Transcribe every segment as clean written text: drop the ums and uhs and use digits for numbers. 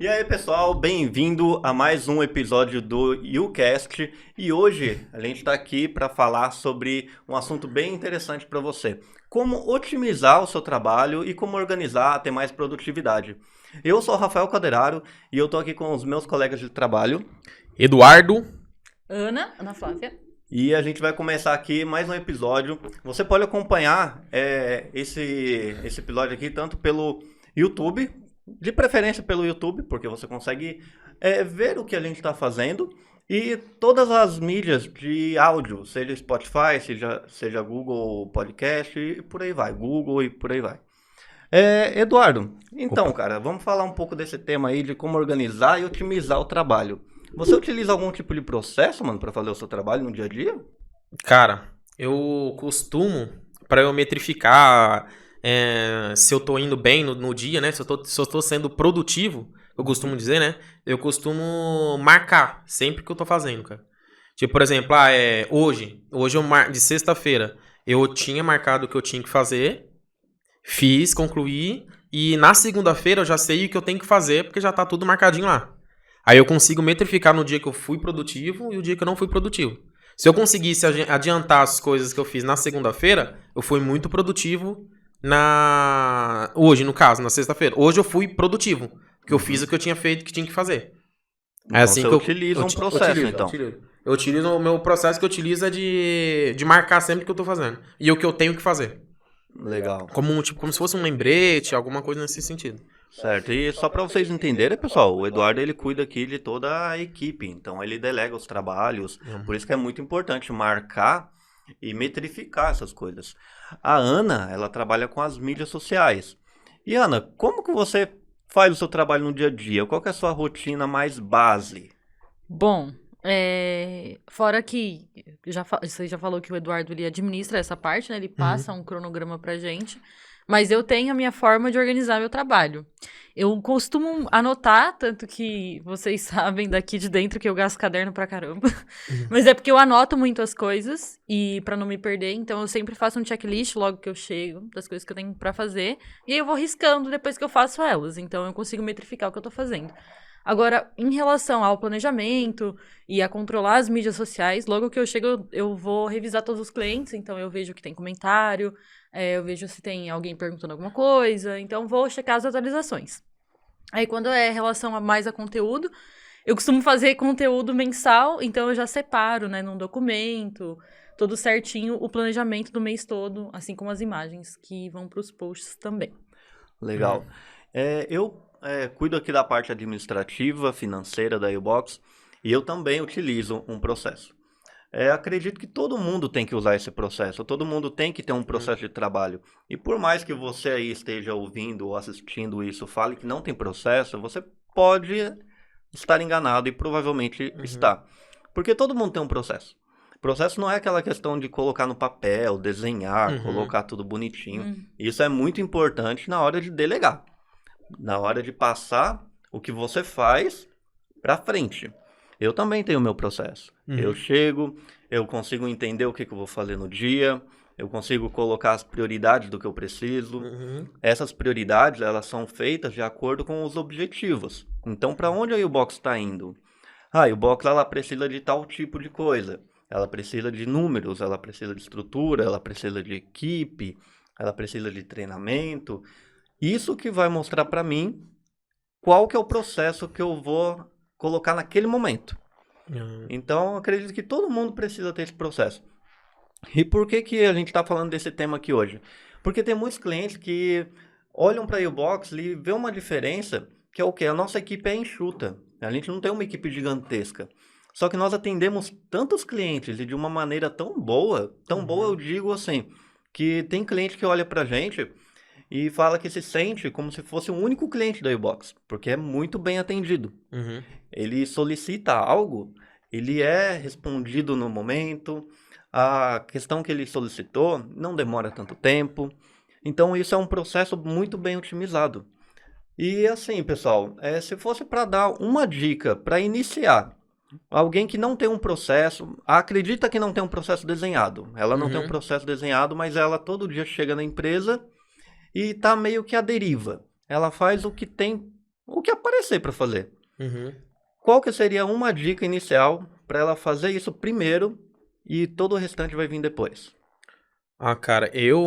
E aí, pessoal, bem-vindo a mais um episódio do YouCast. E hoje a gente está aqui para falar sobre um assunto bem interessante para você: como otimizar o seu trabalho e como organizar, ter mais produtividade. Eu sou o Rafael Caderaro e eu estou aqui com os meus colegas de trabalho. Eduardo. Ana Flávia. E a gente vai começar aqui mais um episódio. Você pode acompanhar esse episódio aqui tanto pelo YouTube, de preferência pelo YouTube, porque você consegue ver o que a gente está fazendo, e todas as mídias de áudio, seja Spotify, seja Google Podcast e por aí vai, Google e por aí vai. Eduardo, então, Opa. cara, vamos falar um pouco desse tema aí de como organizar e otimizar o trabalho. Você utiliza algum tipo de processo, mano, para fazer o seu trabalho no dia a dia? Cara, eu costumo, para eu metrificar se eu tô indo bem no dia, né? Se eu tô sendo produtivo, eu costumo dizer, né? Eu costumo marcar sempre que eu tô fazendo, cara. Tipo, por exemplo, hoje de sexta-feira, eu tinha marcado o que eu tinha que fazer, fiz, concluí, e na segunda-feira eu já sei o que eu tenho que fazer, porque já tá tudo marcadinho lá. Aí eu consigo metrificar no dia que eu fui produtivo e o dia que eu não fui produtivo. Se eu conseguisse adiantar as coisas que eu fiz na segunda-feira, eu fui muito produtivo hoje, no caso, na sexta-feira. Hoje eu fui produtivo, porque eu fiz o que eu tinha feito, que tinha que fazer. Então É assim você que utiliza um processo, então. Eu utilizo o meu processo que eu utilizo é de marcar sempre o que eu tô fazendo. E o que eu tenho que fazer. Legal. Como se fosse um lembrete, alguma coisa nesse sentido. Certo, e só para vocês entenderem, pessoal, o Eduardo ele cuida aqui de toda a equipe, então ele delega os trabalhos, por isso que é muito importante marcar e metrificar essas coisas. A Ana, ela trabalha com as mídias sociais. E Ana, como que você faz o seu trabalho no dia a dia? Qual que é a sua rotina mais base? Bom, fora que você já falou que o Eduardo ele administra essa parte, né? Ele passa um cronograma pra gente. Mas eu tenho a minha forma de organizar meu trabalho. Eu costumo anotar, tanto que vocês sabem daqui de dentro que eu gasto caderno pra caramba. Mas é porque eu anoto muito as coisas e pra não me perder, então eu sempre faço um checklist logo que eu chego das coisas que eu tenho pra fazer, e aí eu vou riscando depois que eu faço elas, então eu consigo metrificar o que eu tô fazendo. Agora, em relação ao planejamento e a controlar as mídias sociais, logo que eu chego, eu vou revisar todos os clientes, então eu vejo que tem comentário, eu vejo se tem alguém perguntando alguma coisa, então vou checar as atualizações. Aí, quando é relação mais a conteúdo, eu costumo fazer conteúdo mensal, então eu já separo, né, num documento, todo certinho, o planejamento do mês todo, assim como as imagens que vão para os posts também. Legal. Eu cuido aqui da parte administrativa, financeira da Ubox, e eu também utilizo um processo. Acredito que todo mundo tem que usar esse processo, todo mundo tem que ter um processo de trabalho. E por mais que você aí esteja ouvindo ou assistindo isso, fale que não tem processo, você pode estar enganado e provavelmente está. Porque todo mundo tem um processo. Processo não é aquela questão de colocar no papel, desenhar, colocar tudo bonitinho. Isso é muito importante na hora de delegar, na hora de passar o que você faz para frente. Eu também tenho o meu processo. Eu chego, eu consigo entender o que eu vou fazer no dia, eu consigo colocar as prioridades do que eu preciso. Essas prioridades, elas são feitas de acordo com os objetivos. Então, para onde a Ubox está indo? A Ubox, ela precisa de tal tipo de coisa. Ela precisa de números, ela precisa de estrutura, ela precisa de equipe, ela precisa de treinamento. Isso que vai mostrar para mim qual que é o processo que eu vou colocar naquele momento. Então, eu acredito que todo mundo precisa ter esse processo. E por que a gente está falando desse tema aqui hoje? Porque tem muitos clientes que olham para a Ubox e vê uma diferença, que é o quê? A nossa equipe é enxuta. A gente não tem uma equipe gigantesca. Só que nós atendemos tantos clientes e de uma maneira tão boa eu digo assim, que tem cliente que olha para a gente e fala que se sente como se fosse o único cliente da Ubox, porque é muito bem atendido. Ele solicita algo, ele é respondido no momento, a questão que ele solicitou não demora tanto tempo, então isso é um processo muito bem otimizado. E assim, pessoal, se fosse para dar uma dica para iniciar, alguém que não tem um processo, acredita que não tem um processo desenhado, ela não tem um processo desenhado, mas ela todo dia chega na empresa e tá meio que à deriva. Ela faz o que tem o que aparecer para fazer. Uhum. Qual que seria uma dica inicial para ela fazer isso primeiro e todo o restante vai vir depois? Ah, cara, eu,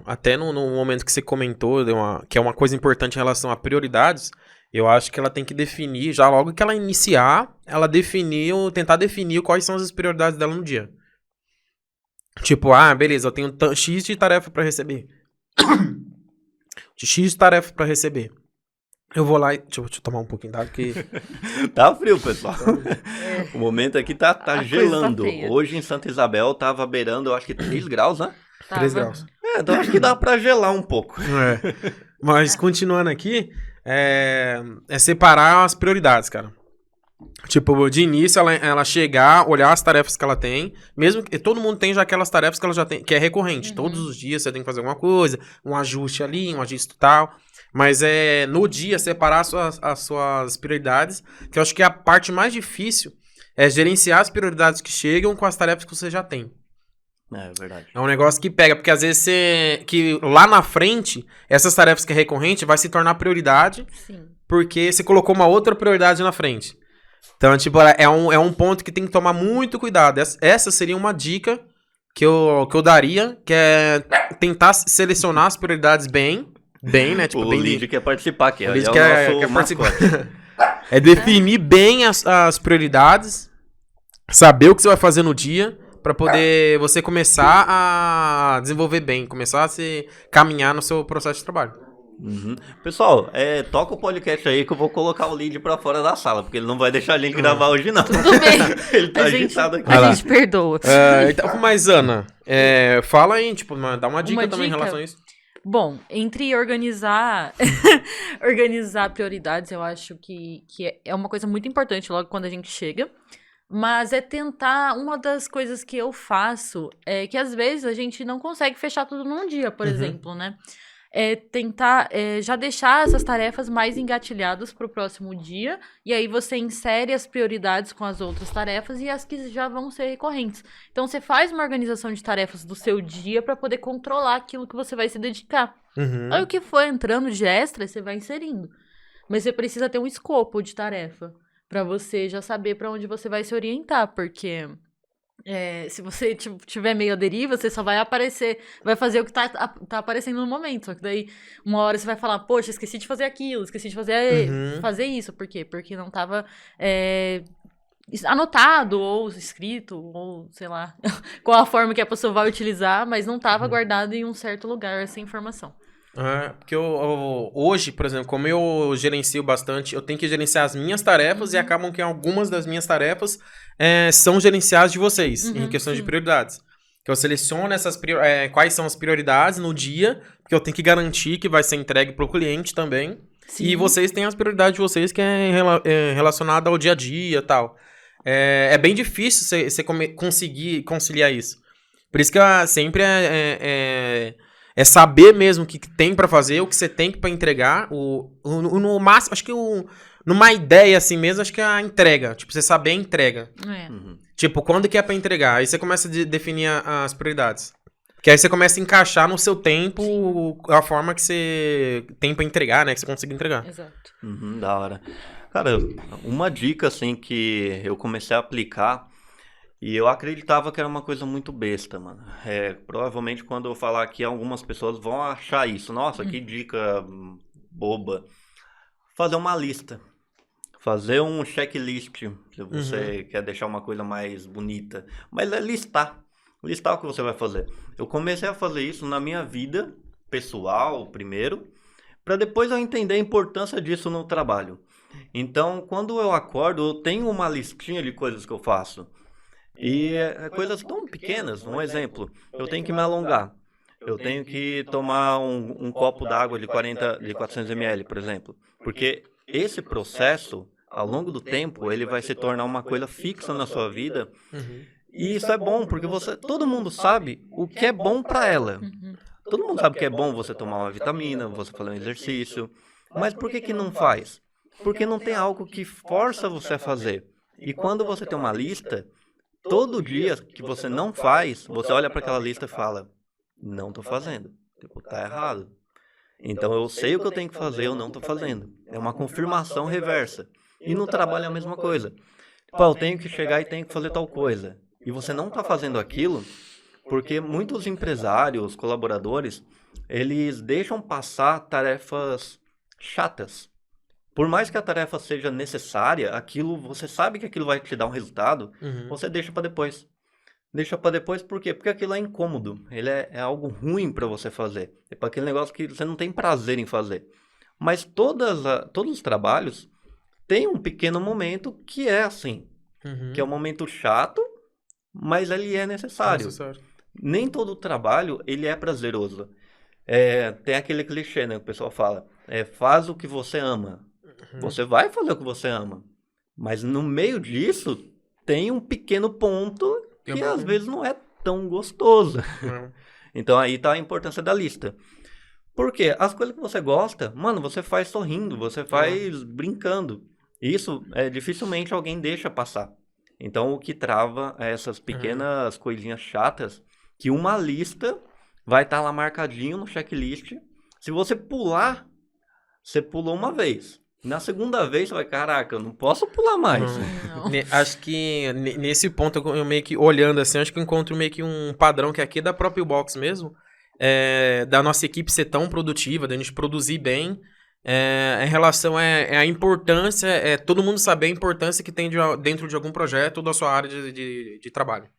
até no momento que você comentou, que é uma coisa importante em relação a prioridades, eu acho que ela tem que definir, já logo que ela iniciar, ela tentar definir quais são as prioridades dela no dia. Tipo, beleza, eu tenho X de tarefa pra receber. X de tarefa pra receber. Eu vou lá e... Deixa eu tomar um pouquinho d'água, porque... Tá frio, pessoal. O momento aqui tá A coisa tá gelando. feia. Hoje em Santa Isabel tava beirando, eu acho que 3 graus, né? 3 Tava. graus. Então acho que dá pra gelar um pouco. Mas continuando aqui, é separar as prioridades, cara. Tipo, de início, ela chegar, olhar as tarefas que ela tem, mesmo que todo mundo tem já aquelas tarefas que ela já tem, que é recorrente. Todos os dias você tem que fazer alguma coisa, um ajuste ali, um ajuste tal. Mas no dia, separar as suas prioridades, que eu acho que a parte mais difícil é gerenciar as prioridades que chegam com as tarefas que você já tem. É verdade. É um negócio que pega, porque às vezes que lá na frente, essas tarefas que é recorrente vai se tornar prioridade, Sim. porque você colocou uma outra prioridade na frente. Então, tipo, é um ponto que tem que tomar muito cuidado. Essa seria uma dica que eu daria, que é tentar selecionar as prioridades bem, né? Tipo, O bem Lid quer participar aqui. O Lid é quer o nosso participar. mascote. É definir bem as prioridades, saber o que você vai fazer no dia, pra poder você começar a desenvolver bem, começar a se caminhar no seu processo de trabalho. Uhum. Pessoal, toca o podcast aí que eu vou colocar o Lid pra fora da sala, porque ele não vai deixar a gente gravar hoje não. Tudo bem. Ele tá A gente, agitado aqui. a gente perdoa. Então, mas Ana, fala aí, tipo, dá uma dica também em dica? relação a isso. Bom, entre organizar prioridades, eu acho que é uma coisa muito importante logo quando a gente chega. Mas é tentar, uma das coisas que eu faço é que às vezes a gente não consegue fechar tudo num dia, por exemplo, né? É tentar já deixar essas tarefas mais engatilhadas para o próximo dia, e aí você insere as prioridades com as outras tarefas e as que já vão ser recorrentes. Então você faz uma organização de tarefas do seu dia para poder controlar aquilo que você vai se dedicar. Aí o que for entrando de extra, você vai inserindo. Mas você precisa ter um escopo de tarefa para você já saber para onde você vai se orientar, porque se você tiver meio à deriva, você só vai fazer o que tá aparecendo no momento. Só que daí, uma hora você vai falar, poxa, esqueci de fazer aquilo, esqueci de fazer isso. Por quê? Porque não tava anotado, ou escrito, ou sei lá, qual a forma que a pessoa vai utilizar, mas não tava guardado em um certo lugar essa informação. Porque hoje, por exemplo, como eu gerencio bastante, eu tenho que gerenciar as minhas tarefas e acabam que algumas das minhas tarefas são gerenciadas de vocês, em questões de prioridades. Que eu seleciono quais são as prioridades no dia, porque eu tenho que garantir que vai ser entregue para o cliente também. Sim. E vocês têm as prioridades de vocês que é relacionada ao dia a dia e tal. É bem difícil você conseguir conciliar isso. Por isso que sempre é saber mesmo o que tem pra fazer, o que você tem pra entregar. No máximo, acho que numa ideia assim mesmo, acho que é a entrega. Tipo, você saber a entrega. Tipo, quando que é pra entregar? Aí você começa a definir as prioridades. Que aí você começa a encaixar no seu tempo a forma que você tem pra entregar, né? Que você consiga entregar. Exato. Da hora. Cara, uma dica assim que eu comecei a aplicar e eu acreditava que era uma coisa muito besta, mano. Provavelmente quando eu falar aqui, algumas pessoas vão achar isso. Nossa, que dica boba. Fazer uma lista. Fazer um checklist, se você quer deixar uma coisa mais bonita. Mas é listar. Listar o que você vai fazer. Eu comecei a fazer isso na minha vida pessoal, primeiro, para depois eu entender a importância disso no trabalho. Então, quando eu acordo, eu tenho uma listinha de coisas que eu faço. E coisas tão pequenas. Um exemplo, eu tenho que me alongar. Eu tenho que tomar um copo d'água de 400 ml, por exemplo. Porque esse processo, ao longo do tempo, ele vai se tornar uma coisa fixa na sua vida. E isso é bom, porque todo mundo sabe o que é bom para ela. Todo mundo sabe que é bom você tomar uma vitamina, você fazer um exercício. Mas por que não faz? Porque não tem algo que força você a fazer. E quando você tem uma lista, todo dia que você não faz, você olha para aquela lista e fala, não tô fazendo. Tipo, tá errado. Então eu sei o que eu tenho que fazer, eu não estou fazendo. É uma confirmação reversa. E no trabalho é a mesma coisa. Tipo, eu tenho que chegar e tenho que fazer tal coisa. E você não está fazendo aquilo porque muitos empresários, colaboradores, eles deixam passar tarefas chatas. Por mais que a tarefa seja necessária, aquilo, você sabe que aquilo vai te dar um resultado, você deixa para depois. Deixa para depois por quê? Porque aquilo é incômodo. Ele é algo ruim para você fazer. É para aquele negócio que você não tem prazer em fazer. Mas todos os trabalhos têm um pequeno momento que é assim. Que é um momento chato, mas ele é necessário. Nem todo trabalho ele é prazeroso. Tem aquele clichê, né? Que o pessoal fala. Faz o que você ama. Você vai fazer o que você ama. Mas no meio disso, tem um pequeno ponto que às vezes não é tão gostoso. Então aí tá a importância da lista. Por quê? As coisas que você gosta, mano, você faz sorrindo, você faz brincando. Isso dificilmente alguém deixa passar. Então o que trava é essas pequenas coisinhas chatas que uma lista vai estar lá marcadinho no checklist. Se você pular, você pulou uma vez. Na segunda vez, você vai, caraca, eu não posso pular mais. Acho que nesse ponto, eu meio que olhando assim, acho que eu encontro meio que um padrão que aqui é da própria Box mesmo, da nossa equipe ser tão produtiva, da gente produzir bem, em relação à importância, todo mundo saber a importância que tem dentro de algum projeto ou da sua área de trabalho.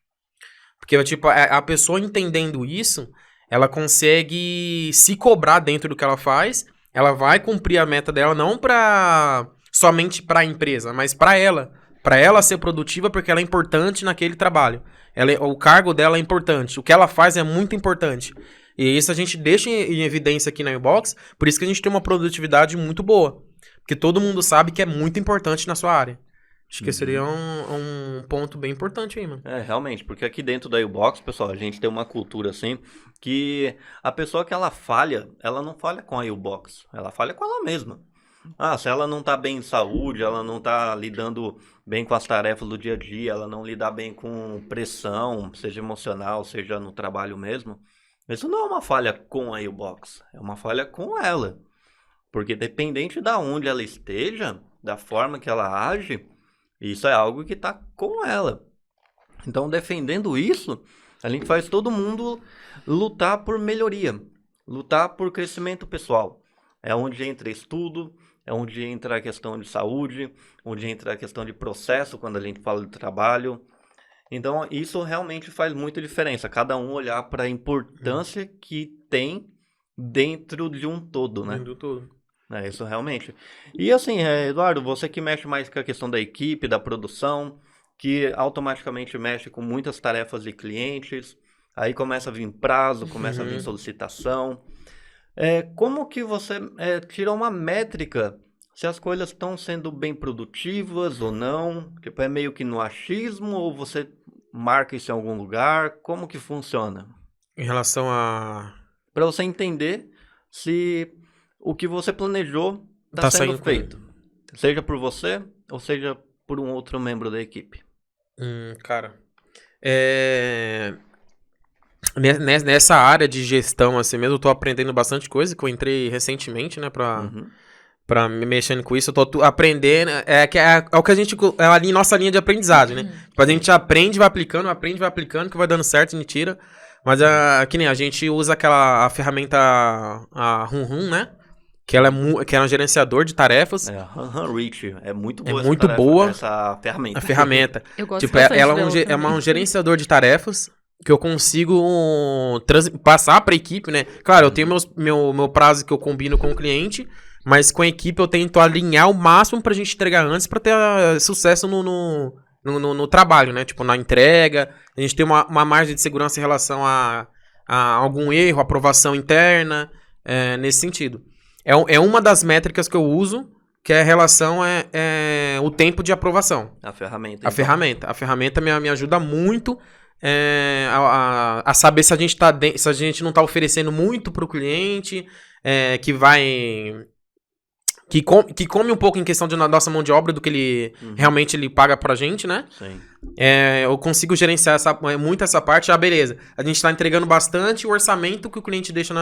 Porque, tipo, a pessoa entendendo isso, ela consegue se cobrar dentro do que ela faz. Ela vai cumprir a meta dela não somente para a empresa, mas para ela. Para ela ser produtiva porque ela é importante naquele trabalho. O cargo dela é importante. O que ela faz é muito importante. E isso a gente deixa em evidência aqui na Ubox. Por isso que a gente tem uma produtividade muito boa. Porque todo mundo sabe que é muito importante na sua área. Acho que seria um ponto bem importante aí, mano. Realmente, porque aqui dentro da Ubox, pessoal, a gente tem uma cultura assim, que a pessoa que ela não falha com a Ubox, ela falha com ela mesma. Se ela não tá bem em saúde, ela não tá lidando bem com as tarefas do dia a dia, ela não lidar bem com pressão, seja emocional, seja no trabalho mesmo, isso não é uma falha com a Ubox, é uma falha com ela. Porque dependente de onde ela esteja, da forma que ela age, isso é algo que está com ela. Então, defendendo isso, a gente faz todo mundo lutar por melhoria, lutar por crescimento pessoal. É onde entra estudo, é onde entra a questão de saúde, onde entra a questão de processo, quando a gente fala de trabalho. Então, isso realmente faz muita diferença. Cada um olhar para a importância que tem dentro de um todo, né? Dentro do todo. Isso realmente. E assim, Eduardo, você que mexe mais com a questão da equipe, da produção, que automaticamente mexe com muitas tarefas de clientes, aí começa a vir prazo, começa a vir solicitação. Como que você tira uma métrica se as coisas estão sendo bem produtivas ou não? Tipo, é meio que no achismo ou você marca isso em algum lugar? Como que funciona? Em relação a... Para você entender se o que você planejou está sendo feito. Seja por você ou seja por um outro membro da equipe. Cara, nessa área de gestão assim mesmo, eu tô aprendendo bastante coisa, que eu entrei recentemente, né, pra me mexendo com isso. Eu tô aprendendo, é o que a gente, é nossa linha de aprendizagem, né? A gente aprende, vai aplicando, que vai dando certo, mentira. Mas que nem a gente usa a ferramenta, a Rum, né? Que é um gerenciador de tarefas. Rich, é muito boa, essa ferramenta. A ferramenta. Eu gosto tipo, ela é um gerenciador de tarefas que eu consigo passar para a equipe, né? Claro, eu tenho meu prazo que eu combino com o cliente, mas com a equipe eu tento alinhar o máximo pra gente entregar antes para ter sucesso no trabalho, né? Tipo, na entrega. A gente tem uma margem de segurança em relação a algum erro, aprovação interna, nesse sentido. É uma das métricas que eu uso, que é a relação o tempo de aprovação. A ferramenta. Então. A ferramenta me ajuda muito a saber se a gente não está oferecendo muito para o cliente, que vai que come um pouco em questão de nossa mão de obra do que ele realmente ele paga pra gente, né? Sim. Eu consigo gerenciar muito essa parte. Beleza. A gente tá entregando bastante, o orçamento que o cliente deixa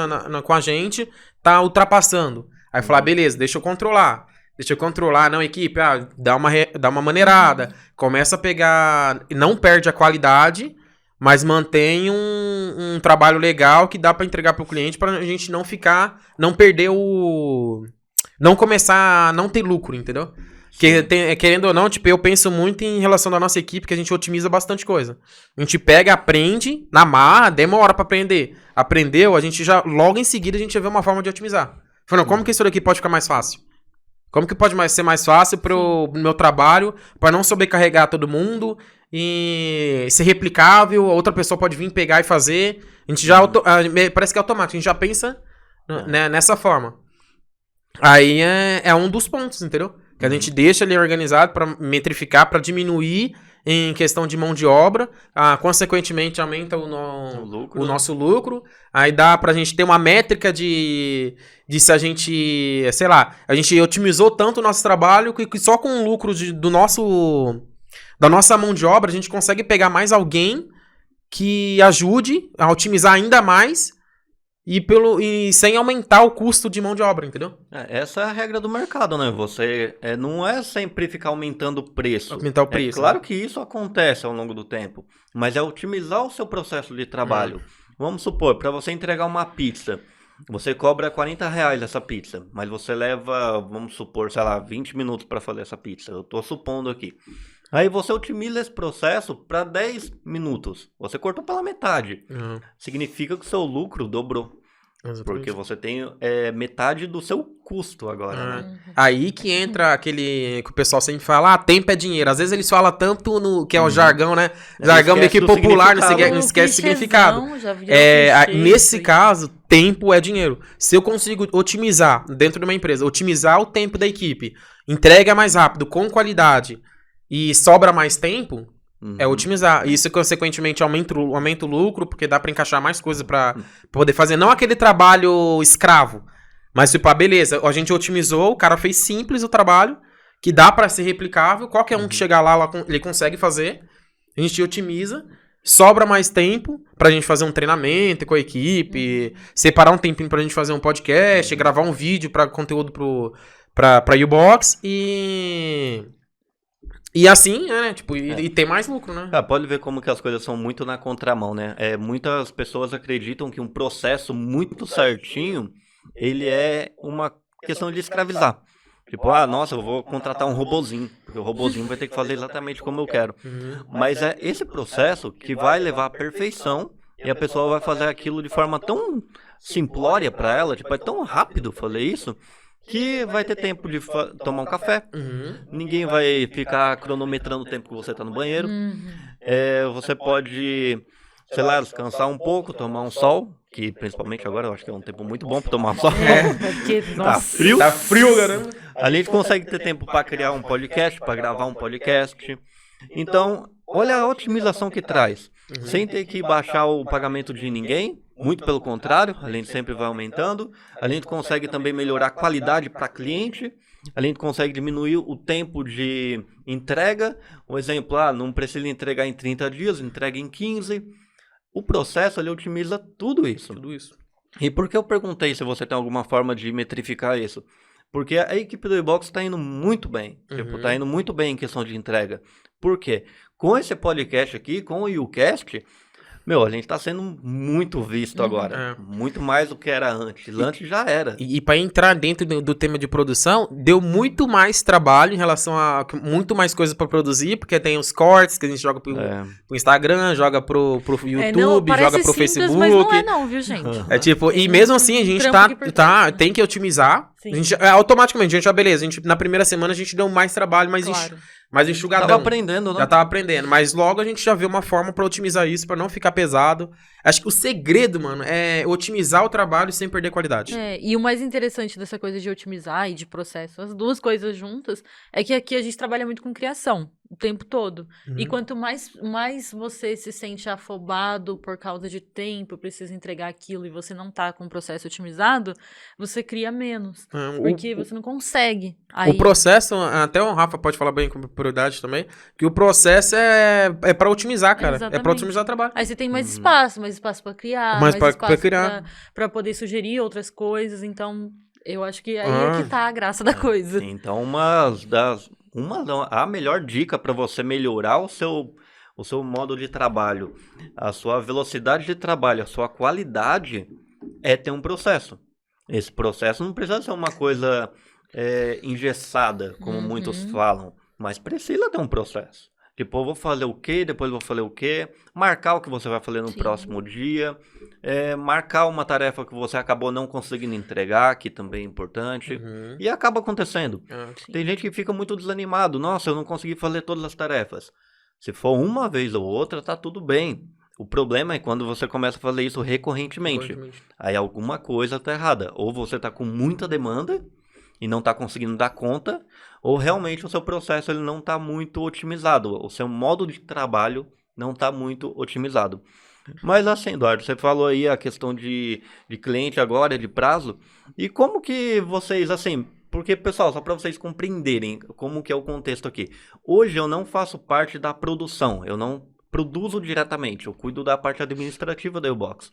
com a gente tá ultrapassando. Aí falar, beleza, deixa eu controlar. Não, equipe, dá uma maneirada. Começa a pegar, não perde a qualidade, mas mantém um trabalho legal que dá pra entregar pro cliente pra gente não perder não começar a não ter lucro, entendeu? Querendo ou não, tipo, eu penso muito em relação à nossa equipe, que a gente otimiza bastante coisa. A gente pega, aprende, na marra, demora pra aprender. Aprendeu, a gente já, logo em seguida, a gente já vê uma forma de otimizar. Falando, como que isso daqui pode ficar mais fácil? Como que pode ser mais fácil pro meu trabalho, pra não sobrecarregar todo mundo e ser replicável, outra pessoa pode vir pegar e fazer. A gente já, parece que é automático, a gente já pensa nessa forma. Aí é um dos pontos, entendeu? Que a gente deixa ele organizado pra metrificar, pra diminuir em questão de mão de obra, consequentemente aumenta o nosso lucro, aí dá pra gente ter uma métrica de se a gente, sei lá, a gente otimizou tanto o nosso trabalho que só com o lucro da nossa mão de obra a gente consegue pegar mais alguém que ajude a otimizar ainda mais e sem aumentar o custo de mão de obra, entendeu? Essa é a regra do mercado, né? Você não é sempre ficar aumentando o preço. Aumentar o preço. É claro que isso acontece ao longo do tempo, mas é otimizar o seu processo de trabalho. Vamos supor, para você entregar uma pizza, você cobra R$40 essa pizza, mas você leva, vamos supor, sei lá, 20 minutos para fazer essa pizza. Eu tô supondo aqui. Aí você otimiza esse processo para 10 minutos. Você cortou pela metade. Significa que o seu lucro dobrou. Exatamente. Porque você tem metade do seu custo agora, né? Aí que entra aquele que o pessoal sempre fala, tempo é dinheiro. Às vezes eles falam tanto que é o jargão, né? Jargão meio que popular, não esquece o significado. Nesse caso, tempo é dinheiro. Se eu consigo otimizar dentro de uma empresa, otimizar o tempo da equipe, entrega mais rápido, com qualidade e sobra mais tempo, é otimizar. Isso, consequentemente, aumenta o lucro, porque dá pra encaixar mais coisas pra poder fazer. Não aquele trabalho escravo, mas tipo, beleza, a gente otimizou, o cara fez simples o trabalho, que dá pra ser replicável, qualquer um que chegar lá, ele consegue fazer, a gente otimiza, sobra mais tempo pra gente fazer um treinamento com a equipe, separar um tempinho pra gente fazer um podcast, gravar um vídeo pra conteúdo pra U-Box e assim, né, tipo, e ter mais lucro, né? Pode ver como que as coisas são muito na contramão, né? Muitas pessoas acreditam que um processo muito certinho, ele é uma questão de escravizar. Tipo, nossa, eu vou contratar um robozinho, porque o robozinho vai ter que fazer exatamente como eu quero. Mas é esse processo que vai levar à perfeição e a pessoa vai fazer aquilo de forma tão simplória para ela, tipo, é tão rápido fazer isso, que vai ter tempo de tomar um café, ninguém vai ficar cronometrando o tempo que você tá no banheiro, você pode, sei lá, descansar um pouco, tomar um sol, que principalmente agora eu acho que é um tempo muito bom para tomar um sol. Tá frio. Tá frio, caramba. A gente consegue ter tempo para criar um podcast, para gravar um podcast. Então, olha a otimização que traz. Sem ter que baixar o pagamento de ninguém, muito pelo contrário, a gente sempre vai aumentando. A gente consegue também melhorar a qualidade para cliente. A gente consegue diminuir o tempo de entrega. Um exemplo, não precisa entregar em 30 dias, entrega em 15. O processo, ele otimiza tudo isso. E por que eu perguntei se você tem alguma forma de metrificar isso? Porque a equipe do U-Box está indo muito bem. Tipo, tá indo muito bem em questão de entrega. Por quê? Com esse podcast aqui, com o U-Cast, a gente tá sendo muito visto agora. Muito mais do que era antes. Antes já era. E para entrar dentro do tema de produção, deu muito mais trabalho em relação a muito mais coisas para produzir, porque tem os cortes que a gente joga pro Instagram, joga pro YouTube, joga pro Facebook. Mas não é não, viu, gente? Tipo, e mesmo assim a gente tem que otimizar. A gente, automaticamente, beleza, na primeira semana a gente deu mais trabalho, mais enxugadão. Tava aprendendo, né? Já tava aprendendo, mas logo a gente já vê uma forma pra otimizar isso, pra não ficar pesado. Acho que o segredo, mano, é otimizar o trabalho sem perder qualidade. E o mais interessante dessa coisa de otimizar e de processo, as duas coisas juntas, é que aqui a gente trabalha muito com criação. o tempo todo. E Uhum. quanto mais você se sente afobado por causa de tempo, precisa entregar aquilo e você não tá com o processo otimizado, você cria menos. Porque você não consegue. O processo, até o Rafa pode falar bem com prioridade também, que o processo é pra otimizar, cara. É pra Exatamente. otimizar o trabalho. Aí você tem mais espaço pra criar, Mais mais pra espaço criar. pra poder sugerir outras coisas. Então, eu acho que aí é que tá a graça da coisa. Então, a melhor dica para você melhorar o seu modo de trabalho, a sua velocidade de trabalho, a sua qualidade, é ter um processo. Esse processo não precisa ser uma coisa engessada, como muitos falam, mas precisa ter um processo. Tipo, eu vou fazer o quê, depois vou fazer o quê, marcar o que você vai fazer no Sim. próximo dia, marcar uma tarefa que você acabou não conseguindo entregar, que também é importante, Uhum. e acaba acontecendo. Sim. Tem gente que fica muito desanimado, nossa, eu não consegui fazer todas as tarefas. Se for uma vez ou outra, tá tudo bem. O problema é quando você começa a fazer isso recorrentemente. Aí alguma coisa tá errada. Ou você tá com muita demanda e não tá conseguindo dar conta, ou realmente o seu processo ele não tá muito otimizado. O seu modo de trabalho não tá muito otimizado. Mas assim, Eduardo, você falou aí a questão de cliente agora, de prazo. E como que vocês, assim... Porque, pessoal, só para vocês compreenderem como que é o contexto aqui. Hoje eu não faço parte da produção. Eu não produzo diretamente. Eu cuido da parte administrativa da Ubox.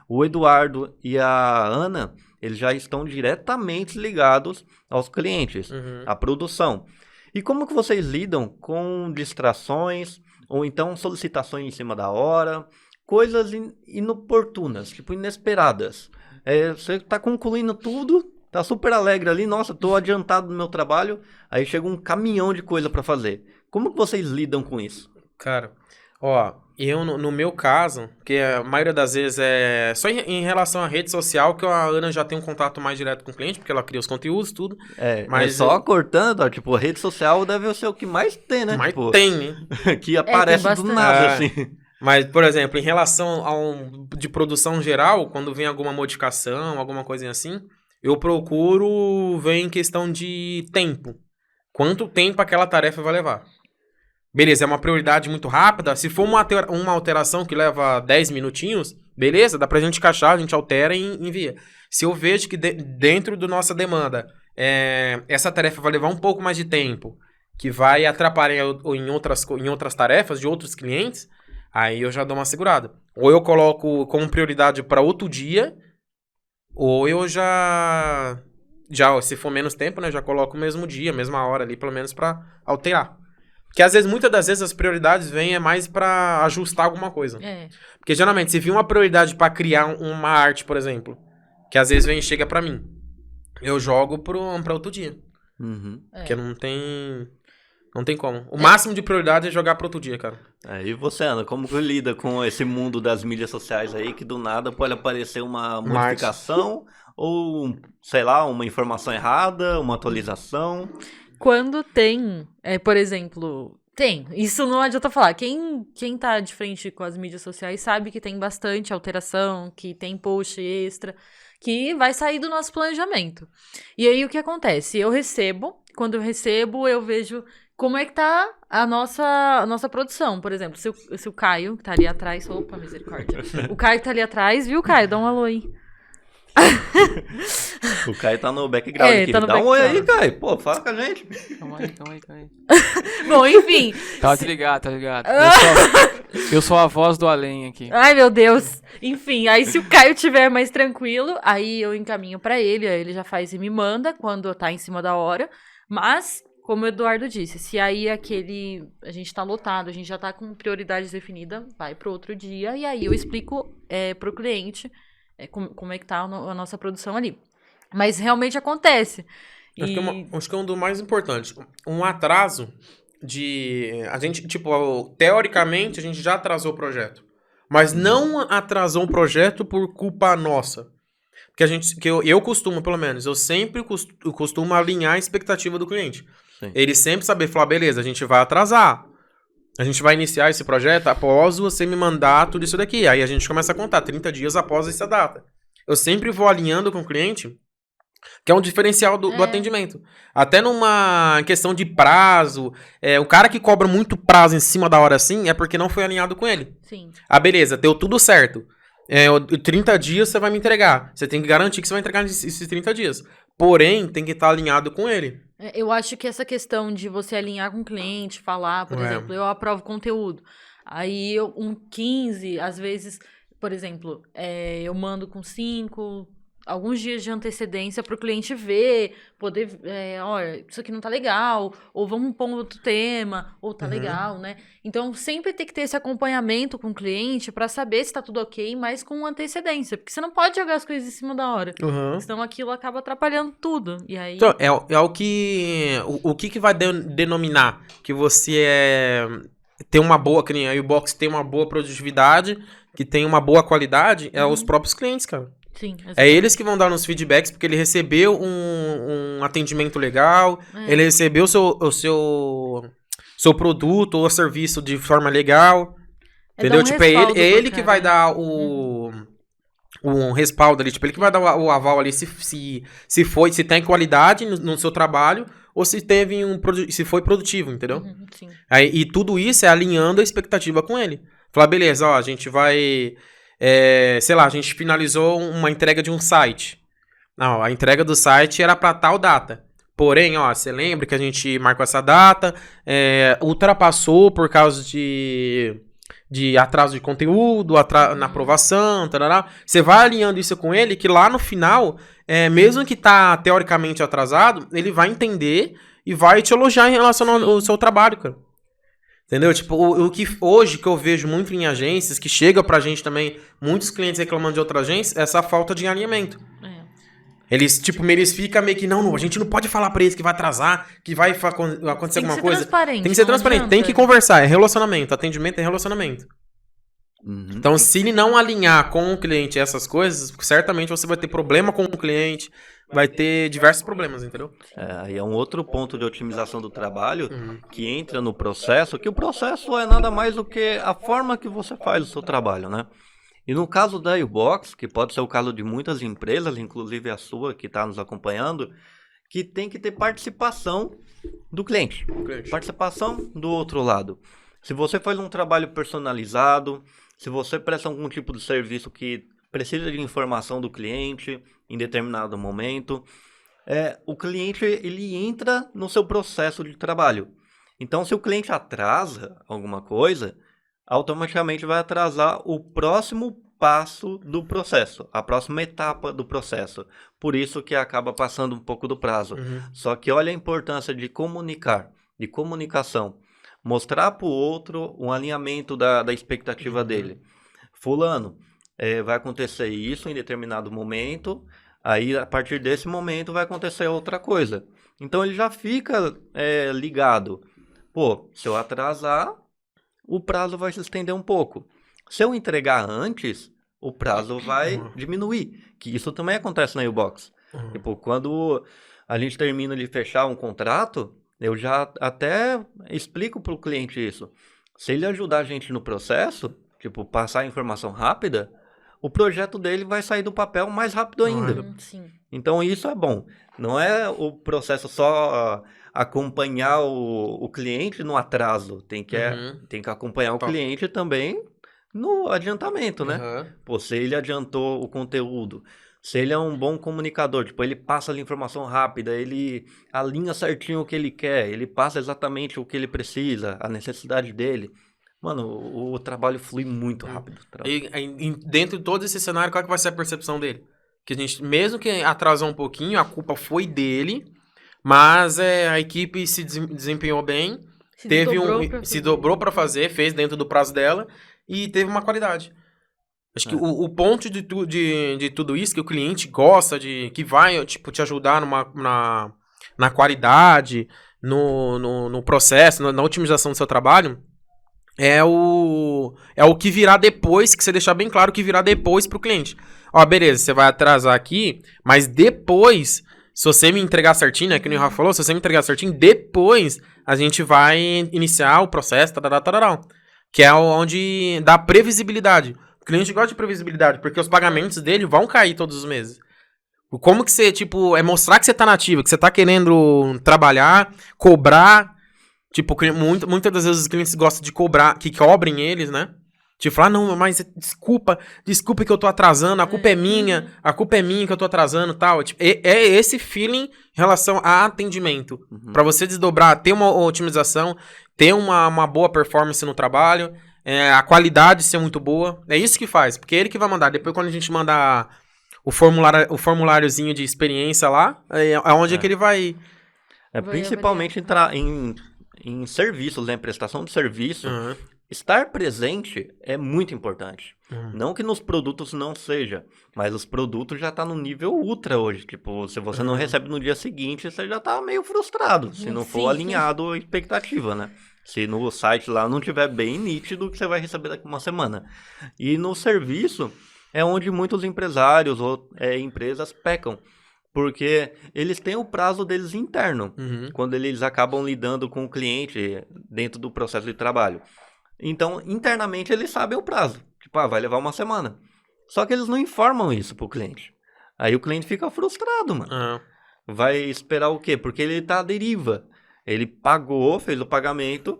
O Eduardo e a Ana, eles já estão diretamente ligados aos clientes, à produção. E como que vocês lidam com distrações ou então solicitações em cima da hora, coisas inoportunas, tipo inesperadas? Você está concluindo tudo, tá super alegre ali, nossa, tô adiantado no meu trabalho, aí chega um caminhão de coisa para fazer. Como que vocês lidam com isso? Cara, ó, eu no meu caso, que a maioria das vezes é só em relação à rede social, que a Ana já tem um contato mais direto com o cliente, porque ela cria os conteúdos, tudo. Mas só cortando, ó, tipo, a rede social deve ser o que mais tem, né? Mas tipo, tem, né? que aparece do bastante. nada, assim. Mas, por exemplo, em relação de produção geral, quando vem alguma modificação, alguma coisinha assim, eu procuro ver em questão de tempo. Quanto tempo aquela tarefa vai levar? Beleza, é uma prioridade muito rápida. Se for uma alteração que leva 10 minutinhos, beleza, dá pra gente encaixar, a gente altera e envia. Se eu vejo que dentro da nossa demanda, essa tarefa vai levar um pouco mais de tempo, que vai atrapalhar em outras tarefas de outros clientes, aí eu já dou uma segurada. Ou eu coloco como prioridade para outro dia, ou eu já, se for menos tempo, né, já coloco o mesmo dia, mesma hora ali, pelo menos pra alterar. Porque muitas das vezes as prioridades vêm mais pra ajustar alguma coisa. Porque geralmente, se vir uma prioridade pra criar uma arte, por exemplo, que às vezes chega pra mim, eu jogo pra outro dia. Porque não tem como. O máximo de prioridade é jogar pra outro dia, cara. E você, Ana, como que lida com esse mundo das mídias sociais aí, que do nada pode aparecer uma modificação ou, sei lá, uma informação errada, uma atualização? Quando tem, por exemplo, isso não adianta falar. Quem tá de frente com as mídias sociais sabe que tem bastante alteração, que tem post extra, que vai sair do nosso planejamento. E aí o que acontece? Quando eu recebo, eu vejo como é que tá a nossa produção. Por exemplo, se o Caio, que tá ali atrás, opa, misericórdia. O Caio tá ali atrás, viu, Caio? Dá um alô aí. O Caio tá no background aqui. Tá no Dá um oi aí, Caio. Pô, fala com a gente. Calma aí. Bom, enfim. Tá ligado. Eu sou a voz do além aqui. Ai, meu Deus. Enfim, aí se o Caio tiver mais tranquilo, aí eu encaminho pra ele, aí ele já faz e me manda quando tá em cima da hora. Mas, como o Eduardo disse, se aí a gente tá lotado, a gente já tá com prioridades definidas, vai pro outro dia, e aí eu explico pro cliente como é que tá a nossa produção ali. Mas realmente acontece. Acho que é um dos mais importantes. Um atraso a gente, tipo, teoricamente, a gente já atrasou o projeto. Mas não atrasou o projeto por culpa nossa. Porque eu costumo, pelo menos, eu sempre costumo alinhar a expectativa do cliente. Sim. Ele sempre saber falar, beleza, a gente vai atrasar. A gente vai iniciar esse projeto após você me mandar tudo isso daqui. Aí a gente começa a contar 30 dias após essa data. Eu sempre vou alinhando com o cliente Que é um diferencial do atendimento. Até numa questão de prazo, o cara que cobra muito prazo em cima da hora assim é porque não foi alinhado com ele. Sim. Ah, beleza, deu tudo certo. 30 dias você vai me entregar. Você tem que garantir que você vai entregar esses 30 dias. Porém, tem que estar alinhado com ele. Eu acho que essa questão de você alinhar com o cliente, falar, por exemplo, eu aprovo conteúdo. Aí, 15, às vezes, por exemplo, eu mando com 5, alguns dias de antecedência para o cliente ver, poder, olha, isso aqui não tá legal, ou vamos pôr outro tema, ou tá legal, né? Então, sempre tem que ter esse acompanhamento com o cliente para saber se tá tudo ok, mas com antecedência, porque você não pode jogar as coisas em cima da hora, senão aquilo acaba atrapalhando tudo, e aí... Então, o que vai denominar que você tem uma boa, que nem a U-Box tem uma boa produtividade, que tem uma boa qualidade, é os próprios clientes, cara. Sim, é eles que vão dar nos feedbacks, porque ele recebeu um atendimento legal, ele recebeu o seu produto ou serviço de forma legal, entendeu? Tipo, é ele que vai dar um respaldo ali, tipo, ele que vai dar o aval ali se tem qualidade no seu trabalho ou se se foi produtivo, entendeu? Sim. E tudo isso é alinhando a expectativa com ele. Falar, beleza, ó, a gente vai... sei lá, a gente finalizou uma entrega de um site. Não, a entrega do site era para tal data. Porém, ó, você lembra que a gente marcou essa data, ultrapassou por causa de atraso de conteúdo, na aprovação, tarará. Você vai alinhando isso com ele, que lá no final, mesmo que tá teoricamente atrasado, ele vai entender e vai te elogiar em relação ao seu trabalho, cara. Entendeu? Tipo, o que hoje que eu vejo muito em agências, que chega pra gente também, muitos clientes reclamando de outras agências, é essa falta de alinhamento. Eles ficam meio que, não, a gente não pode falar pra eles que vai atrasar, que vai acontecer alguma coisa. Tem que ser transparente, tem que conversar, é relacionamento, atendimento é relacionamento. Então, se ele não alinhar com o cliente essas coisas, certamente você vai ter problema com o cliente, vai ter diversos problemas, entendeu? Aí é um outro ponto de otimização do trabalho que entra no processo, que o processo é nada mais do que a forma que você faz o seu trabalho, né? E no caso da U-Box, que pode ser o caso de muitas empresas, inclusive a sua que está nos acompanhando, que tem que ter participação do cliente, participação do outro lado. Se você faz um trabalho personalizado, se você presta algum tipo de serviço que precisa de informação do cliente em determinado momento, o cliente ele entra no seu processo de trabalho. Então, se o cliente atrasa alguma coisa, automaticamente vai atrasar o próximo passo do processo, a próxima etapa do processo. Por isso que acaba passando um pouco do prazo. Só que olha a importância de comunicar, de comunicação. Mostrar para o outro um alinhamento da expectativa dele. Fulano, vai acontecer isso em determinado momento, aí a partir desse momento vai acontecer outra coisa. Então ele já fica ligado. Pô, se eu atrasar, o prazo vai se estender um pouco. Se eu entregar antes, o prazo vai diminuir. Que isso também acontece na U-Box. Tipo, quando a gente termina de fechar um contrato, eu já até explico para o cliente isso. Se ele ajudar a gente no processo, tipo, passar a informação rápida, o projeto dele vai sair do papel mais rápido ainda. Então isso é bom. Não é o processo só acompanhar o cliente no atraso. Tem que acompanhar o cliente também no adiantamento, né? Pô, se ele adiantou o conteúdo, se ele é um bom comunicador, tipo, ele passa a informação rápida, ele alinha certinho o que ele quer, ele passa exatamente o que ele precisa, a necessidade dele. Mano, o trabalho flui muito rápido. E dentro de todo esse cenário, qual que vai ser a percepção dele? Que a gente, mesmo que atrasou um pouquinho, a culpa foi dele, mas a equipe se desempenhou bem, se dobrou para fazer, fez dentro do prazo dela e teve uma qualidade. Acho que o ponto de tudo isso, que o cliente gosta, que vai tipo, te ajudar na qualidade, no processo, na otimização do seu trabalho, é o que virá depois, que você deixar bem claro que virá depois pro cliente. Ó, beleza, você vai atrasar aqui, mas depois, se você me entregar certinho, né, que o Rafa falou, se você me entregar certinho, depois a gente vai iniciar o processo, que é onde dá previsibilidade. O cliente gosta de previsibilidade, porque os pagamentos dele vão cair todos os meses. Como que você, tipo, é mostrar que você tá nativa, que você tá querendo trabalhar, cobrar. Tipo, muitas das vezes os clientes gostam de cobrar, que cobrem eles, né? Tipo, falar, não, mas desculpa que eu tô atrasando, a culpa é minha que eu tô atrasando e tal. Tipo, é esse feeling em relação a atendimento. Pra você desdobrar, ter uma otimização, ter uma boa performance no trabalho, a qualidade ser muito boa. É isso que faz, porque é ele que vai mandar. Depois, quando a gente mandar o formuláriozinho de experiência lá, é onde é que ele vai... Principalmente entrar em serviços, né? Prestação de serviço. Uhum. Estar presente é muito importante. Não que nos produtos não seja, mas os produtos já tá no nível ultra hoje. Tipo, se você não recebe no dia seguinte, você já tá meio frustrado, se não for alinhado à expectativa, né? Se no site lá não tiver bem nítido que você vai receber daqui uma semana. E no serviço é onde muitos empresários ou empresas pecam. Porque eles têm o prazo deles interno, quando eles acabam lidando com o cliente dentro do processo de trabalho. Então, internamente, eles sabem o prazo. Tipo, vai levar uma semana. Só que eles não informam isso pro cliente. Aí o cliente fica frustrado, mano. Vai esperar o quê? Porque ele tá à deriva. Ele pagou, fez o pagamento,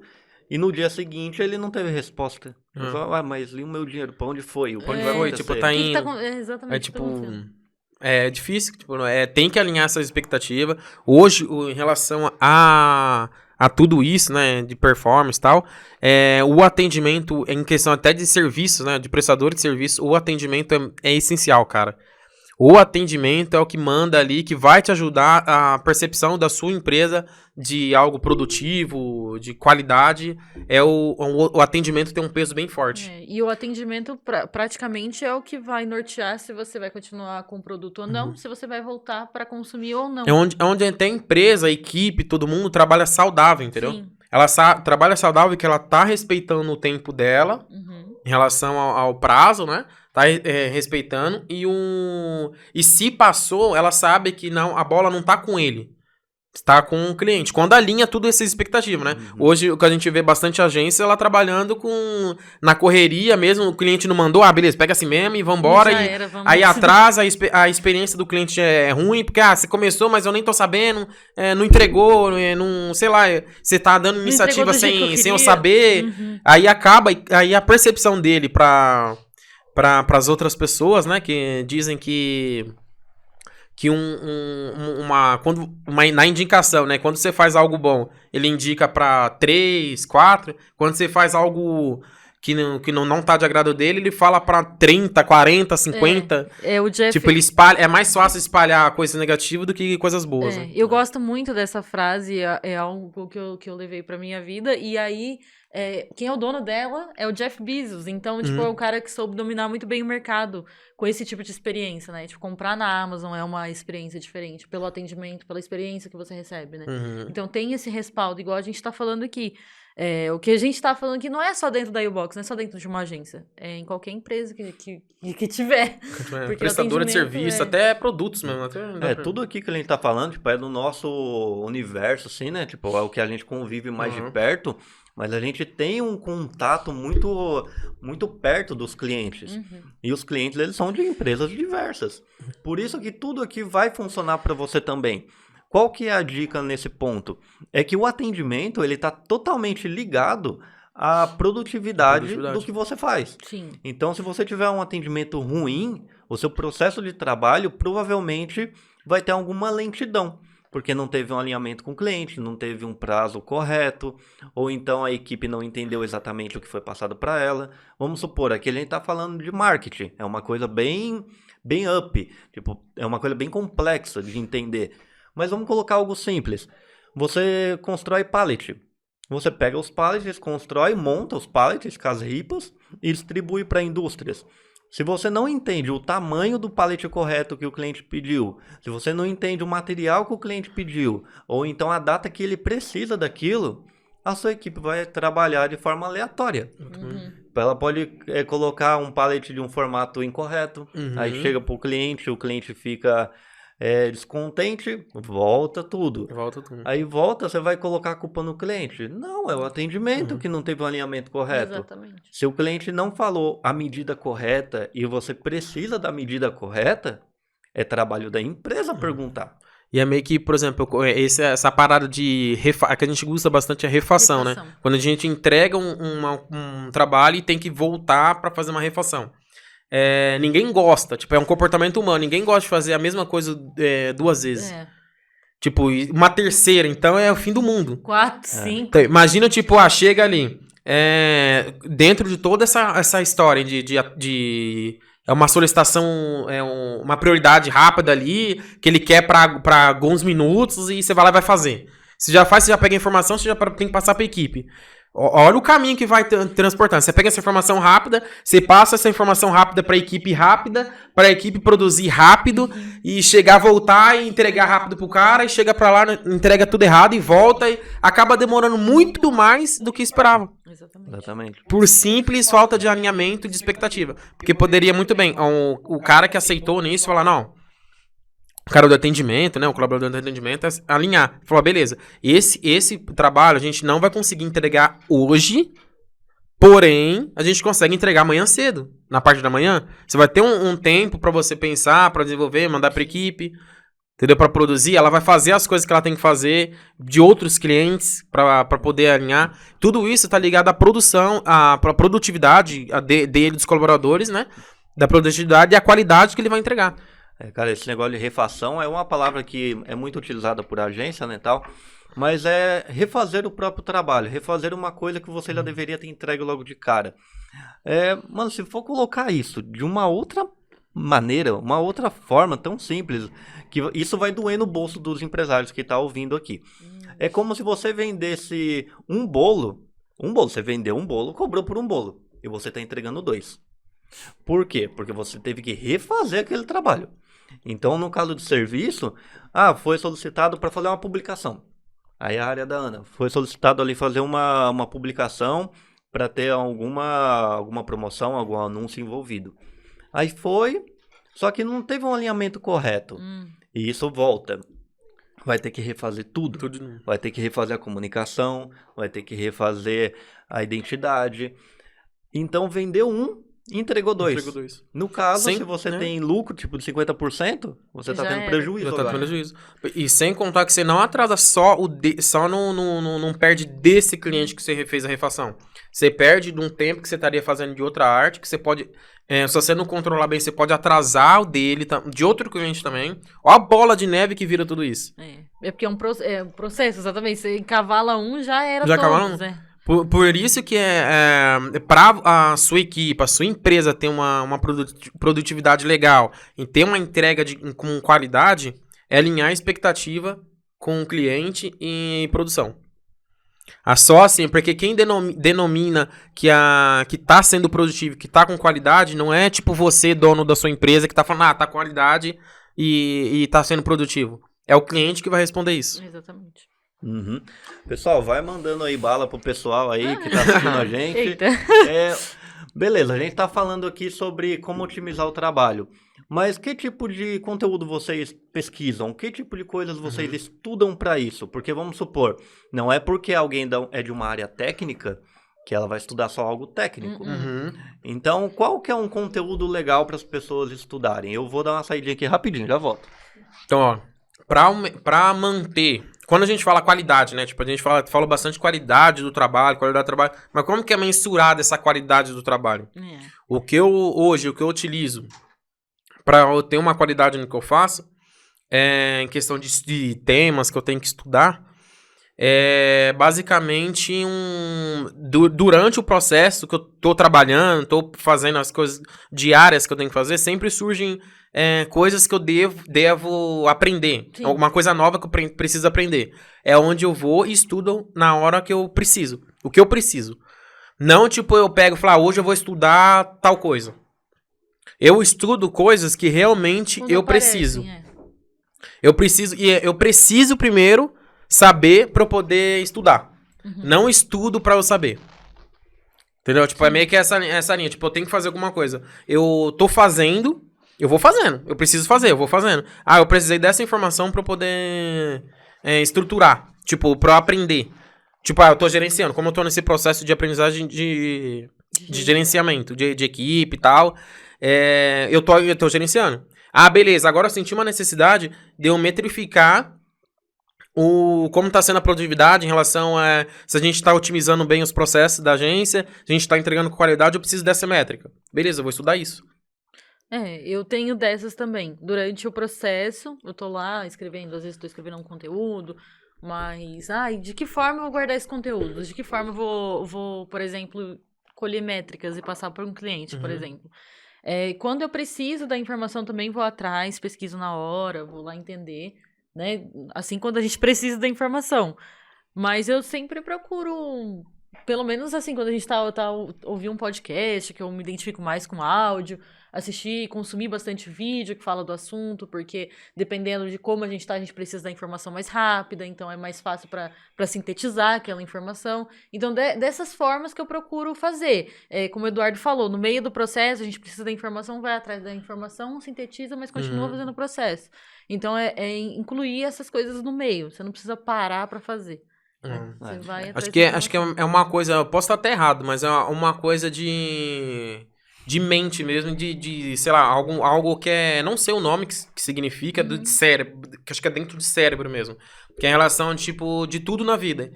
e no dia seguinte ele não teve resposta. Ele fala, mas e o meu dinheiro? Pra onde foi? Pra onde vai acontecer? Tipo, tá indo... exatamente. tipo... É difícil, tipo, tem que alinhar essa expectativa. Hoje, em relação a tudo isso, né, de performance e tal, o atendimento, em questão até de serviços, né, de prestador de serviço, o atendimento é essencial, cara. O atendimento é o que manda ali, que vai te ajudar a percepção da sua empresa de algo produtivo, de qualidade. O atendimento tem um peso bem forte. E o atendimento praticamente é o que vai nortear se você vai continuar com o produto ou não, se você vai voltar para consumir ou não. É onde até a empresa, a equipe, todo mundo trabalha saudável, entendeu? Sim. Ela trabalha saudável que ela tá respeitando o tempo dela em relação ao prazo, né? Tá respeitando. E se passou, ela sabe que a bola não tá com ele. Está com o cliente. Quando alinha tudo essa expectativa, né? Hoje, o que a gente vê bastante agência, ela trabalhando na correria mesmo, o cliente não mandou, beleza, pega assim mesmo e vambora. Aí atrasa, a experiência do cliente é ruim, porque, você começou, mas eu nem tô sabendo, não entregou, não, sei lá, você tá dando iniciativa sem eu saber. Aí acaba, aí a percepção dele para as outras pessoas, né, que dizem que na indicação, né? Quando você faz algo bom, ele indica pra 3, 4. Quando você faz algo que não tá de agrado dele, ele fala pra 30, 40, 50. O Jeff... Tipo, ele espalha. É mais fácil espalhar coisa negativa do que coisas boas. Né? Eu gosto muito dessa frase, é algo que eu levei pra minha vida. E aí, quem é o dono dela é o Jeff Bezos. Então, tipo, é o cara que soube dominar muito bem o mercado com esse tipo de experiência, né? Tipo, comprar na Amazon é uma experiência diferente, pelo atendimento, pela experiência que você recebe, né? Então, tem esse respaldo, igual a gente tá falando aqui. O que a gente tá falando aqui não é só dentro da U-Box, não é só dentro de uma agência. É em qualquer empresa que tiver. Prestadora de serviço, até produtos mesmo. Tudo aqui que a gente tá falando, tipo, é do nosso universo, assim, né? Tipo, é o que a gente convive mais de perto. Mas a gente tem um contato muito, muito perto dos clientes. E os clientes, eles são de empresas diversas. Por isso que tudo aqui vai funcionar para você também. Qual que é a dica nesse ponto? É que o atendimento, ele tá totalmente ligado à produtividade do que você faz. Sim. Então, se você tiver um atendimento ruim, o seu processo de trabalho provavelmente vai ter alguma lentidão. Porque não teve um alinhamento com o cliente, não teve um prazo correto, ou então a equipe não entendeu exatamente o que foi passado para ela. Vamos supor, aqui a gente está falando de marketing, é uma coisa bem up, tipo, é uma coisa bem complexa de entender. Mas vamos colocar algo simples. Você constrói pallet. Você pega os pallets, constrói, monta os pallets com as ripas e distribui para indústrias. Se você não entende o tamanho do pallet correto que o cliente pediu, se você não entende o material que o cliente pediu, ou então a data que ele precisa daquilo, a sua equipe vai trabalhar de forma aleatória. Ela pode colocar um pallet de um formato incorreto, aí chega para o cliente fica descontente, volta tudo. Aí você vai colocar a culpa no cliente. Não, é o atendimento que não teve um alinhamento correto. Exatamente. Se o cliente não falou a medida correta e você precisa da medida correta, É trabalho da empresa perguntar. E é meio que, por exemplo, essa parada de que a gente usa bastante é refação, né? Quando a gente entrega um trabalho e tem que voltar pra fazer uma refação. Ninguém gosta, tipo, é um comportamento humano, ninguém gosta de fazer a mesma coisa 2 vezes. Tipo, uma terceira, então é o fim do mundo. 4, 5. Então, imagina, tipo, chega ali, dentro de toda essa história é uma solicitação, uma prioridade rápida ali, que ele quer pra alguns minutos e você vai lá e vai fazer. Você já pega a informação, você já tem que passar pra equipe. Olha o caminho que vai transportando. Você pega essa informação rápida, você passa essa informação rápida pra equipe rápida, pra equipe produzir rápido, e chegar, voltar e entregar rápido pro cara, e chega pra lá, entrega tudo errado e volta, e acaba demorando muito mais do que esperava. Exatamente. Por simples falta de alinhamento e de expectativa. Porque poderia muito bem, o cara que aceitou nisso falar, não, o cara do atendimento, né, o colaborador do atendimento, alinhar. Falou, beleza, esse trabalho a gente não vai conseguir entregar hoje, porém, a gente consegue entregar amanhã cedo. Na parte da manhã, você vai ter um tempo pra você pensar, pra desenvolver, mandar pra equipe, entendeu? Pra produzir, ela vai fazer as coisas que ela tem que fazer de outros clientes pra poder alinhar. Tudo isso tá ligado à produção, pra produtividade dele, dos colaboradores, né? Da produtividade e a qualidade que ele vai entregar. Cara, esse negócio de refação é uma palavra que é muito utilizada por agência, né, tal, mas é refazer o próprio trabalho, refazer uma coisa que você já deveria ter entregue logo de cara. Mano, se for colocar isso de uma outra maneira, uma outra forma tão simples, que isso vai doer no bolso dos empresários que tá ouvindo aqui. É como se você vendesse um bolo, você vendeu um bolo, cobrou por um bolo, e você tá entregando 2. Por quê? Porque você teve que refazer aquele trabalho. Então, no caso de serviço, foi solicitado para fazer uma publicação. Aí a área da Ana foi solicitado ali fazer uma publicação para ter alguma promoção, algum anúncio envolvido. Aí foi, só que não teve um alinhamento correto. E isso volta. Vai ter que refazer tudo. Vai ter que refazer a comunicação, vai ter que refazer a identidade. Então, vendeu entregou 2. No caso, se você tem lucro, tipo, de 50%, você tá tendo prejuízo agora. E sem contar que você não atrasa não perde desse cliente que você fez a refação. Você perde de um tempo que você estaria fazendo de outra arte, que você pode... se você não controlar bem, você pode atrasar o dele, de outro cliente também. Olha a bola de neve que vira tudo isso. É porque é um processo, exatamente. Você encavala já era já todos, Por isso que para a sua equipe, a sua empresa ter uma produtividade legal e ter uma entrega com qualidade, é alinhar a expectativa com o cliente e produção. Só assim, porque quem denomina que tá sendo produtivo, que tá com qualidade, não é tipo você, dono da sua empresa, que tá falando, tá com qualidade e tá sendo produtivo. É o cliente que vai responder isso. Exatamente. Pessoal, vai mandando aí bala pro pessoal aí que tá assistindo a gente. Beleza, a gente tá falando aqui sobre como otimizar o trabalho. Mas que tipo de conteúdo vocês pesquisam? Que tipo de coisas vocês estudam para isso? Porque vamos supor, não é porque alguém é de uma área técnica que ela vai estudar só algo técnico. Então, qual que é um conteúdo legal para as pessoas estudarem? Eu vou dar uma saidinha aqui rapidinho, já volto. Então, pra manter... Quando a gente fala qualidade, né? Tipo, a gente fala bastante qualidade do trabalho, mas como que é mensurada essa qualidade do trabalho? O que eu utilizo para eu ter uma qualidade no que eu faço, em questão de temas que eu tenho que estudar, basicamente durante o processo que eu tô trabalhando, tô fazendo as coisas diárias que eu tenho que fazer, sempre surgem coisas que eu devo aprender. Sim. Alguma coisa nova que eu preciso aprender. É onde eu vou e estudo na hora que eu preciso. O que eu preciso. Não tipo eu pego e falo, hoje eu vou estudar tal coisa. Eu estudo coisas que realmente eu preciso. Eu preciso primeiro saber para eu poder estudar. Não estudo para eu saber. Entendeu? Tipo, é meio que essa linha. Tipo, eu tenho que fazer alguma coisa. Eu tô fazendo, eu vou fazendo. Eu preciso fazer, eu vou fazendo. Eu precisei dessa informação para eu poder estruturar. Tipo, para eu aprender. Tipo, eu tô gerenciando. Como eu tô nesse processo de aprendizagem de gerenciamento, de equipe e tal, eu tô gerenciando. Ah, beleza, agora eu senti uma necessidade de eu metrificar como está sendo a produtividade em relação a se a gente está otimizando bem os processos da agência, se a gente está entregando com qualidade, eu preciso dessa métrica. Beleza, eu vou estudar isso. Eu tenho dessas também. Durante o processo, eu tô lá escrevendo, às vezes tô escrevendo um conteúdo, mas, de que forma eu vou guardar esse conteúdo? De que forma eu vou, por exemplo, colher métricas e passar para um cliente, por exemplo? Quando eu preciso da informação também vou atrás, pesquiso na hora, vou lá entender, né? Assim, quando a gente precisa da informação. Mas eu sempre procuro, pelo menos assim, quando a gente ouvir um podcast, que eu me identifico mais com áudio, assistir, consumir bastante vídeo que fala do assunto, porque dependendo de como a gente precisa da informação mais rápida, então é mais fácil para sintetizar aquela informação. Então, dessas formas que eu procuro fazer. Como o Eduardo falou, no meio do processo, a gente precisa da informação, vai atrás da informação, sintetiza, mas continua fazendo o processo. Então, incluir essas coisas no meio. Você não precisa parar para fazer. Você vai atrás Acho que é uma coisa, eu posso estar até errado, mas é uma coisa de mente mesmo, de sei lá, algo que é, não sei o nome que significa, do cérebro, que acho que é dentro do cérebro mesmo, que é em relação, tipo, de tudo na vida.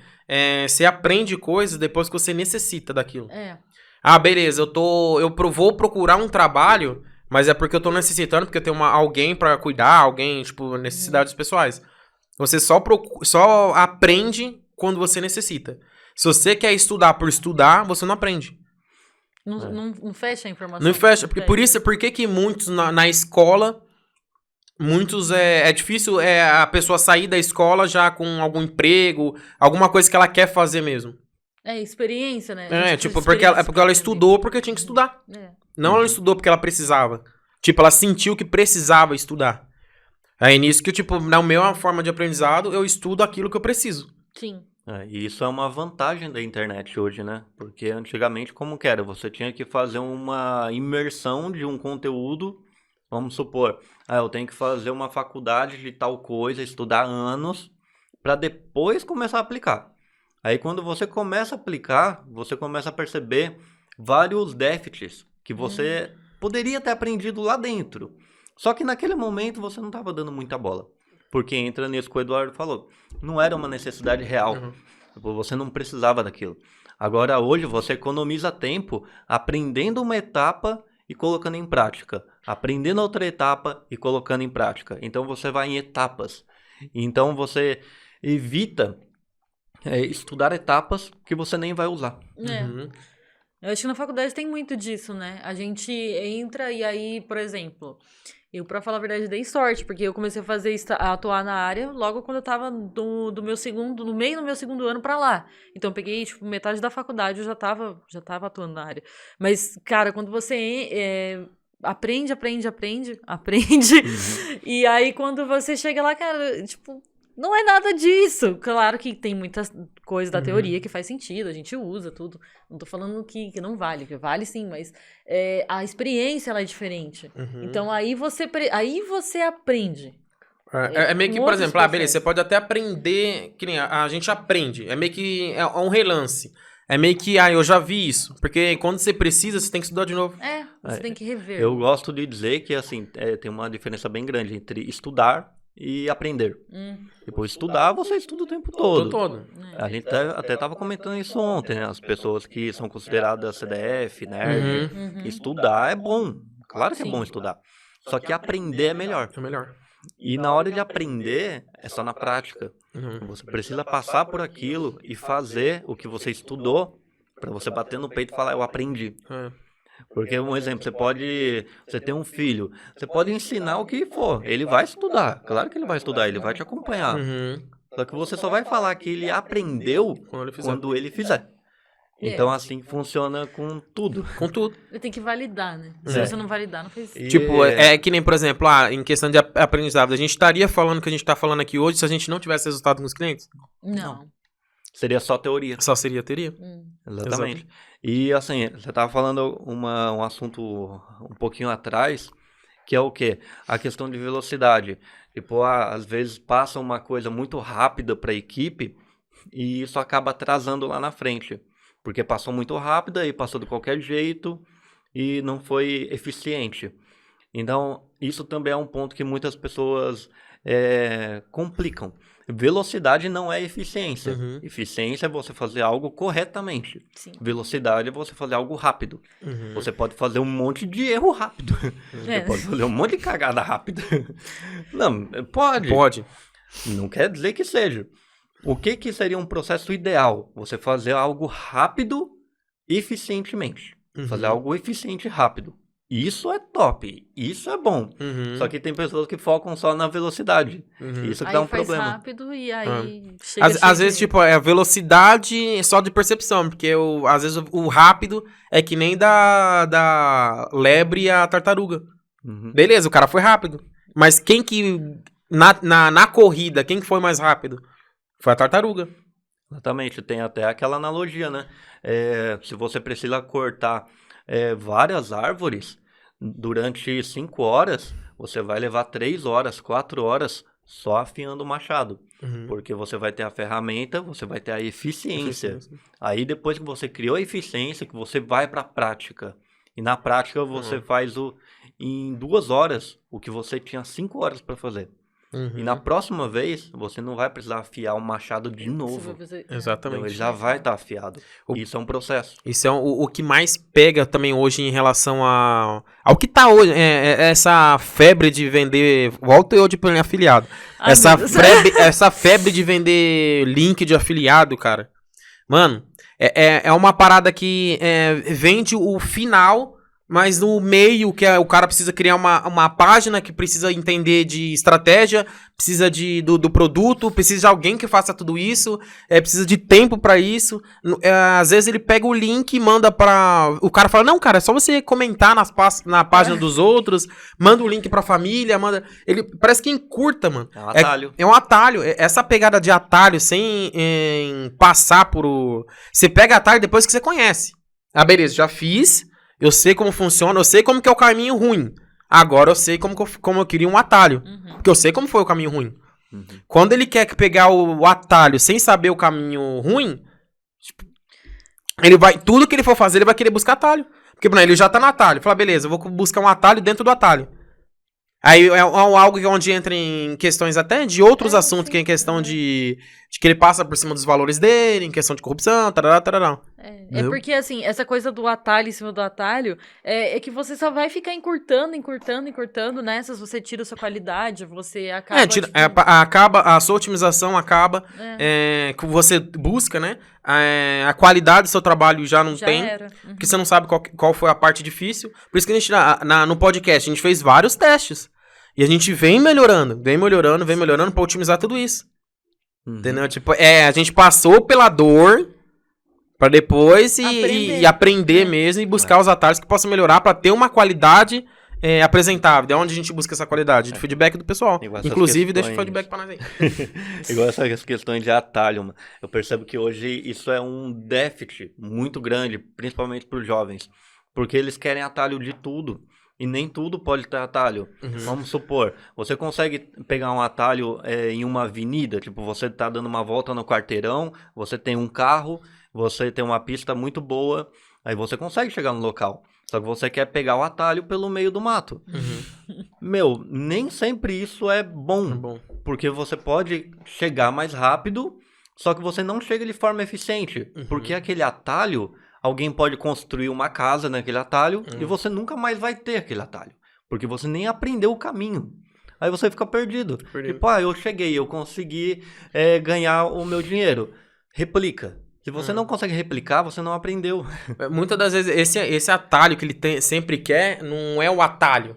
Você aprende coisas depois que você necessita daquilo. Ah, beleza, eu vou procurar um trabalho, mas é porque eu tô necessitando, porque eu tenho alguém pra cuidar, alguém, tipo, necessidades pessoais. Você só aprende quando você necessita. Se você quer estudar por estudar, você não aprende. Não fecha a informação. Não fecha. Por que muitos na escola, é difícil a pessoa sair da escola já com algum emprego, alguma coisa que ela quer fazer mesmo. Experiência, né? Porque ela estudou porque tinha que estudar. Não ela estudou porque ela precisava. Ela sentiu que precisava estudar. Aí nisso que, na minha forma de aprendizado, eu estudo aquilo que eu preciso. Sim. E isso é uma vantagem da internet hoje, né? Porque antigamente, como que era? Você tinha que fazer uma imersão de um conteúdo. Vamos supor, eu tenho que fazer uma faculdade de tal coisa, estudar anos, para depois começar a aplicar. Aí quando você começa a aplicar, você começa a perceber vários déficits que você poderia ter aprendido lá dentro. Só que naquele momento você não estava dando muita bola. Porque entra nisso que o Eduardo falou. Não era uma necessidade real. Você não precisava daquilo. Agora, hoje, você economiza tempo aprendendo uma etapa e colocando em prática. Aprendendo outra etapa e colocando em prática. Então, você vai em etapas. Então, você evita estudar etapas que você nem vai usar. Eu acho que na faculdade tem muito disso, né? A gente entra e aí, por exemplo... Eu, pra falar a verdade, dei sorte, porque eu comecei a atuar na área logo quando eu tava no meio do meu segundo ano pra lá. Então, eu peguei, metade da faculdade, eu já tava atuando na área. Mas, cara, quando você aprende, e aí quando você chega lá, cara, não é nada disso. Claro que tem muitas coisas da teoria que faz sentido, a gente usa tudo. Não tô falando que não vale, que vale sim, mas a experiência ela é diferente. Então aí você aprende. É meio que, por exemplo, beleza, você pode até aprender, que nem a gente aprende, é meio que é um relance. É meio que, eu já vi isso. Porque quando você precisa, você tem que estudar de novo. Você tem que rever. Eu gosto de dizer que, assim, tem uma diferença bem grande entre estudar e aprender. Depois estudar, você estuda o tempo todo. A gente até estava comentando isso ontem, né? As pessoas que são consideradas CDF, nerd. Estudar é bom. Claro que é bom estudar. Só que aprender é melhor. É melhor. E na hora de aprender, é só na prática. Você precisa passar por aquilo e fazer o que você estudou para você bater no peito e falar, eu aprendi. Porque, um exemplo, você tem um filho, você pode ensinar o que for, ele vai estudar, claro que ele vai estudar, ele vai te acompanhar. Só que você só vai falar que ele aprendeu quando ele fizer. Então, assim, funciona com tudo. Com tudo. Ele tem que validar, né? Se você não validar, não fez sentido. Que nem, por exemplo, em questão de aprendizado, a gente estaria falando o que a gente está falando aqui hoje se a gente não tivesse resultado com os clientes? Não. Seria só teoria. Só seria teoria. Exatamente. Exato. E assim, você estava falando um assunto um pouquinho atrás, que é o quê? A questão de velocidade. Às vezes passa uma coisa muito rápida para a equipe e isso acaba atrasando lá na frente. Porque passou muito rápido e passou de qualquer jeito e não foi eficiente. Então, isso também é um ponto que muitas pessoas complicam. Velocidade não é eficiência. Uhum. Eficiência é você fazer algo corretamente. Sim. Velocidade é você fazer algo rápido. Uhum. Você pode fazer um monte de erro rápido. Você pode fazer um monte de cagada rápida. Não, pode. Pode. Não quer dizer que seja. O que seria um processo ideal? Você fazer algo rápido, eficientemente. Uhum. Fazer algo eficiente e rápido. Isso é top. Isso é bom. Uhum. Só que tem pessoas que focam só na velocidade. Uhum. Isso que Aí dá um faz problema. rápido e aí chega Às vezes, tipo, é velocidade só de percepção, porque às vezes o rápido é que nem da lebre a tartaruga. Uhum. Beleza, o cara foi rápido. Mas quem que, na corrida, quem que foi mais rápido? Foi a tartaruga. Exatamente. Tem até aquela analogia, né? Se você precisa cortar várias árvores durante 5 horas, você vai levar 3 horas, 4 horas só afiando o machado. Uhum. Porque você vai ter a ferramenta, você vai ter a eficiência. Aí depois que você criou a eficiência, que você vai para a prática. E na prática você faz em 2 horas o que você tinha 5 horas para fazer. Uhum. E na próxima vez, você não vai precisar afiar o machado de novo. Exatamente. Então ele já vai estar afiado. Isso é um processo. Isso é o que mais pega também hoje em relação ao que tá hoje. Essa febre de vender. Volto eu de afiliado. Ai, Essa febre de vender link de afiliado, cara. Mano, é uma parada que vende o final, mas no meio que o cara precisa criar uma página que precisa entender de estratégia, precisa do produto, precisa de alguém que faça tudo isso, precisa de tempo pra isso. Às vezes ele pega o link e manda pra... O cara fala, não, cara, é só você comentar na página dos outros, manda o link pra família, manda... Ele parece que encurta, mano. É um atalho. É um atalho. Essa pegada de atalho sem passar por... Você pega atalho depois que você conhece. Ah, beleza, já fiz... Eu sei como funciona, eu sei como que é o caminho ruim. Agora eu sei como eu queria um atalho. Uhum. Porque eu sei como foi o caminho ruim. Uhum. Quando ele quer pegar o atalho sem saber o caminho ruim, tipo, tudo que ele for fazer, ele vai querer buscar atalho. Porque, Bruno, ele já tá no atalho. Fala, beleza, eu vou buscar um atalho dentro do atalho. Aí é algo onde entra em questões até de outros assuntos, que é em questão de que ele passa por cima dos valores dele, em questão de corrupção, tarará. É porque, assim, essa coisa do atalho em cima do atalho é que você só vai ficar encurtando nessas, você tira a sua qualidade, você acaba... Acaba, a sua otimização acaba, que você busca, né? A qualidade do seu trabalho já não tem, porque você não sabe qual foi a parte difícil. Por isso que a gente, no podcast, a gente fez vários testes. E a gente vem melhorando pra otimizar tudo isso. Uhum. Entendeu? Tipo, a gente passou pela dor pra depois aprender mesmo e buscar os atalhos que possam melhorar pra ter uma qualidade apresentável. De onde a gente busca essa qualidade? De feedback do pessoal. Inclusive, deixa o feedback pra nós aí. Igual essas questões de atalho, mano. Eu percebo que hoje isso é um déficit muito grande, principalmente pros jovens. Porque eles querem atalho de tudo. E nem tudo pode ter atalho. Uhum. Vamos supor, você consegue pegar um atalho em uma avenida, tipo, você tá dando uma volta no quarteirão, você tem um carro, você tem uma pista muito boa, aí você consegue chegar no local. Só que você quer pegar o atalho pelo meio do mato. Uhum. Meu, nem sempre isso é bom. Porque você pode chegar mais rápido, só que você não chega de forma eficiente. Uhum. Porque aquele atalho... Alguém pode construir uma casa naquele atalho e você nunca mais vai ter aquele atalho. Porque você nem aprendeu o caminho. Aí você fica perdido. Tipo, eu cheguei, eu consegui ganhar o meu dinheiro. Replica. Se você não consegue replicar, você não aprendeu. Muitas das vezes, esse atalho que ele sempre quer, não é o atalho.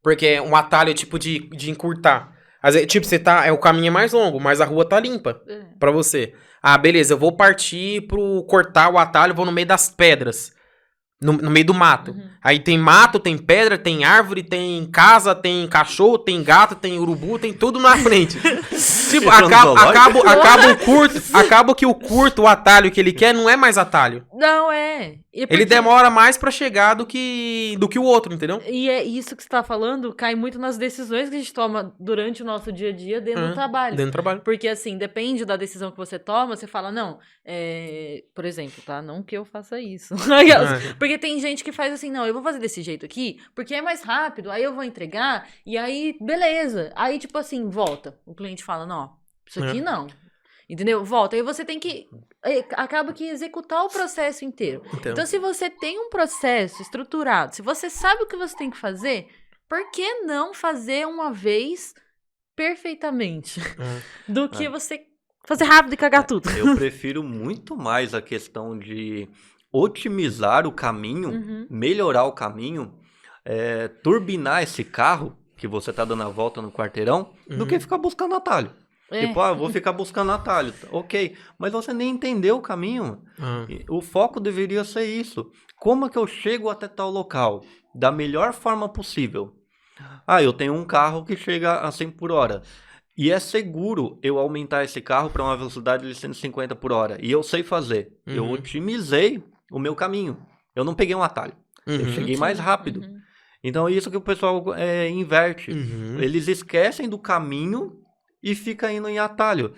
Porque um atalho é tipo de encurtar. Às vezes, tipo, o caminho é mais longo, mas a rua tá limpa pra você. Ah, beleza, eu vou partir pro cortar o atalho, vou no meio das pedras. No meio do mato. Uhum. Aí tem mato, tem pedra, tem árvore, tem casa, tem cachorro, tem gato, tem urubu, tem tudo na frente. Tipo, Entrou no zoológico? acaba que o curto, o atalho que ele quer, não é mais atalho. Não, é. E Ele porque- demora mais pra chegar do que o outro, entendeu? E é isso que você tá falando, cai muito nas decisões que a gente toma durante o nosso dia a dia dentro do trabalho. Dentro do trabalho. Porque, assim, depende da decisão que você toma, você fala, não, por exemplo, tá? Não que eu faça isso. Porque tem gente que faz assim, não, eu vou fazer desse jeito aqui, porque é mais rápido, aí eu vou entregar, e aí, beleza. Aí, tipo assim, volta. O cliente fala, não, isso aqui não. Entendeu? Volta. Aí você tem que... Acaba que executar o processo inteiro. Então, se você tem um processo estruturado, se você sabe o que você tem que fazer, por que não fazer uma vez perfeitamente? Do que você fazer rápido e cagar tudo. Eu prefiro muito mais a questão de otimizar o caminho, melhorar o caminho, turbinar esse carro que você tá dando a volta no quarteirão, do que ficar buscando atalho. Tipo, vou ficar buscando atalho. Ok, mas você nem entendeu o caminho. O foco deveria ser isso. Como é que eu chego até tal local? Da melhor forma possível. Eu tenho um carro que chega a 100 por hora. E é seguro eu aumentar esse carro para uma velocidade de 150 por hora. E eu sei fazer. Eu otimizei o meu caminho. Eu não peguei um atalho. Eu cheguei mais rápido. Então é isso que o pessoal inverte. Eles esquecem do caminho e fica indo em atalho.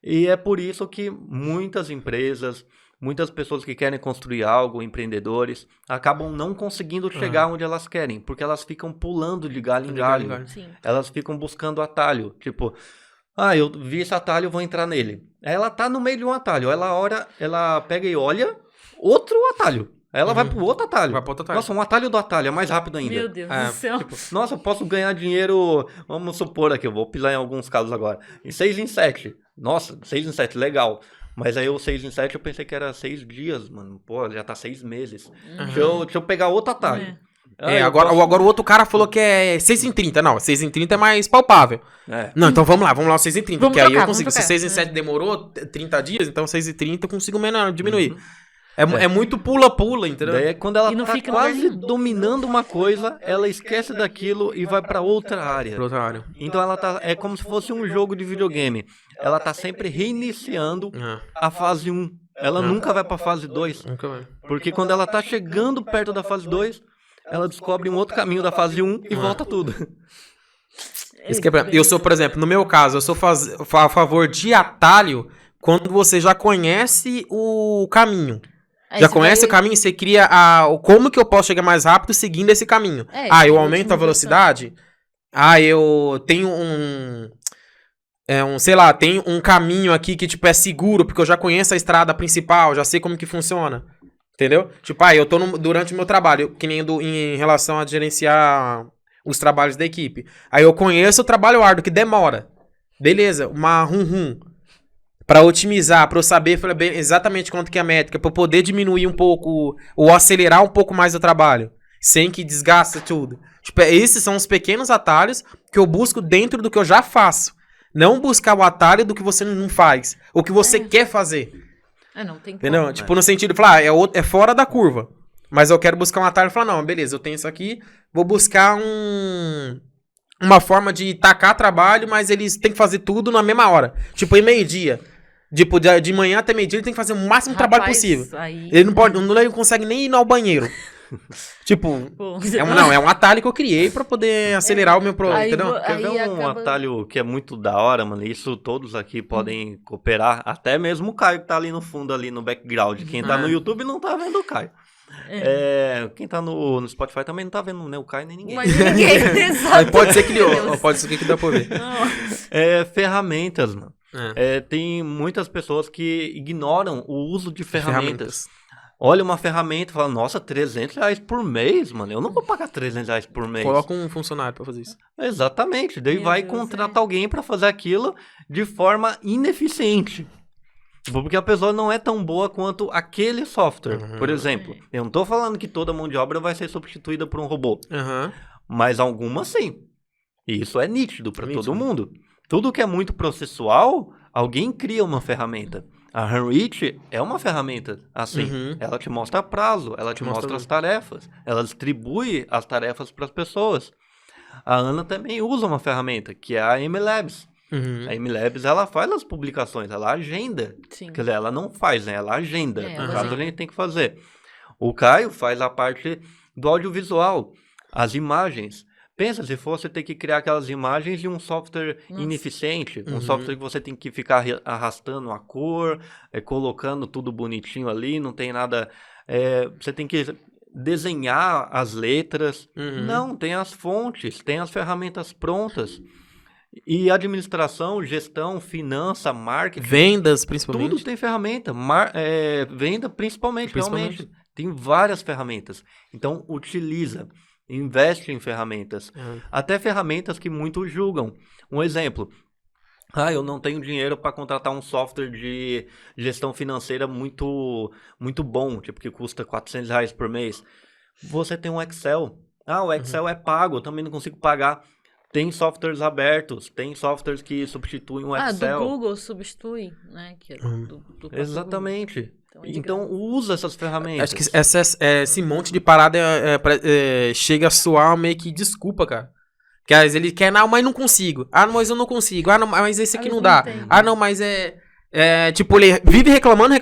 E é por isso que muitas empresas, muitas pessoas que querem construir algo, empreendedores, acabam não conseguindo chegar onde elas querem, porque elas ficam pulando de galho em galho. Sim. Elas ficam buscando atalho. Tipo, eu vi esse atalho, vou entrar nele. Ela tá no meio de um atalho. Ela pega e olha outro atalho. Ela vai pro outro atalho. Vai pro outro atalho. Nossa, um atalho do atalho, é mais rápido ainda. Meu Deus do céu. Tipo, nossa, eu posso ganhar dinheiro, vamos supor aqui, eu vou pilar em alguns casos agora, em 6 em 7. Nossa, 6 em 7, legal. Mas aí o 6 em 7 eu pensei que era 6 dias, mano. Pô, já tá 6 meses. Deixa eu pegar outro atalho. Agora o outro cara falou que é 6 em 30. Não, 6 em 30 é mais palpável. Não, então vamos lá o 6 em 30. Vamos Porque aí trocar, eu consigo. Se vamos 6 em 7 demorou 30 dias, então 6 em 30 eu consigo diminuir. É muito pula-pula, entendeu? Daí quando ela E não tá fica em lugar quase nenhum. dominando uma coisa, ela esquece daquilo e vai pra outra área. Pra outra área. Então é como se fosse um jogo de videogame. Ela tá sempre reiniciando a fase 1. Ela nunca vai pra fase 2. Nunca vai. Porque quando ela tá chegando perto da fase 2, ela descobre um outro caminho da fase 1 e volta tudo. Isso que é eu sou, por exemplo, no meu caso, eu sou a favor de atalho quando você já conhece o caminho. Já conhece o caminho, você cria como que eu posso chegar mais rápido seguindo esse caminho. Eu aumento a velocidade. Eu tenho tem um caminho aqui que, tipo, é seguro, porque eu já conheço a estrada principal, já sei como que funciona. Entendeu? Tipo, eu tô durante o meu trabalho, que nem em relação a gerenciar os trabalhos da equipe. Aí eu conheço o trabalho árduo, que demora. Beleza, uma pra otimizar, pra eu saber exatamente quanto que é a métrica, pra eu poder diminuir um pouco, ou acelerar um pouco mais o trabalho, sem que desgaste tudo. Tipo, esses são os pequenos atalhos que eu busco dentro do que eu já faço. Não buscar o atalho do que você não faz, o que você quer fazer. Não tem como. Entendeu? Tipo, no sentido de falar, é fora da curva. Mas eu quero buscar um atalho e falar, não, beleza, eu tenho isso aqui, vou buscar uma forma de tacar trabalho, mas eles têm que fazer tudo na mesma hora. Tipo, em meio-dia. Tipo, de manhã até meio-dia ele tem que fazer o máximo de trabalho possível. Ele não consegue nem ir ao banheiro. Tipo, é um atalho que eu criei pra poder acelerar o meu problema, entendeu? Quer ver um atalho que é muito da hora, mano? Isso todos aqui podem cooperar. Até mesmo o Caio que tá ali no fundo, ali no background. Quem tá no YouTube não tá vendo o Caio. Quem tá no Spotify também não tá vendo, né? O Caio nem ninguém. Mas ninguém, Mas pode ser que dá pra ver. Ferramentas, mano. Tem muitas pessoas que ignoram o uso de ferramentas. Olha uma ferramenta e fala, nossa, R$300 por mês, mano. Eu não vou pagar R$300 por mês. Coloca um funcionário pra fazer isso. Exatamente. Daí vai contratar alguém pra fazer aquilo de forma ineficiente. Porque a pessoa não é tão boa quanto aquele software. Por exemplo, eu não tô falando que toda mão de obra vai ser substituída por um robô. Mas algumas sim. E isso é nítido pra todo mundo. Tudo que é muito processual, alguém cria uma ferramenta. A Handrich é uma ferramenta assim. Ela te mostra prazo, ela te mostra as tarefas, ela distribui as tarefas para as pessoas. A Ana também usa uma ferramenta, que é a MLabs. Uhum. A MLabs, ela faz as publicações, ela agenda. Sim. Quer dizer, ela não faz, né? Ela agenda. É, No ela caso, agenda. a gente tem que fazer. O Caio faz a parte do audiovisual, as imagens. Pensa se fosse ter que criar aquelas imagens de um software Nossa. ineficiente, um Uhum. software que você tem que ficar arrastando a cor, colocando tudo bonitinho ali, não tem nada... você tem que desenhar as letras. Uhum. Não, tem as fontes, tem as ferramentas prontas. E administração, gestão, finança, marketing, Vendas, principalmente. tudo tem ferramenta. Venda principalmente, Principalmente. realmente. Tem várias ferramentas. Então, utiliza, investe em ferramentas. Uhum. Até ferramentas que muitos julgam. Um exemplo. Eu não tenho dinheiro para contratar um software de gestão financeira muito, muito bom, tipo que custa R$400 por mês. Você tem um Excel. O Excel é pago, eu também não consigo pagar. Tem softwares abertos, tem softwares que substituem o Excel. Do Google substitui, né? Que é do próprio Exatamente. Google. Então, é de Então, graça. usa essas ferramentas. Acho que esse monte de parada chega a soar meio que desculpa, cara. Que às vezes ele quer, não, mas não consigo. Não, mas eu não consigo. Não, mas esse aqui Mas não não dá. tem. Não, mas tipo, ele vive reclamando,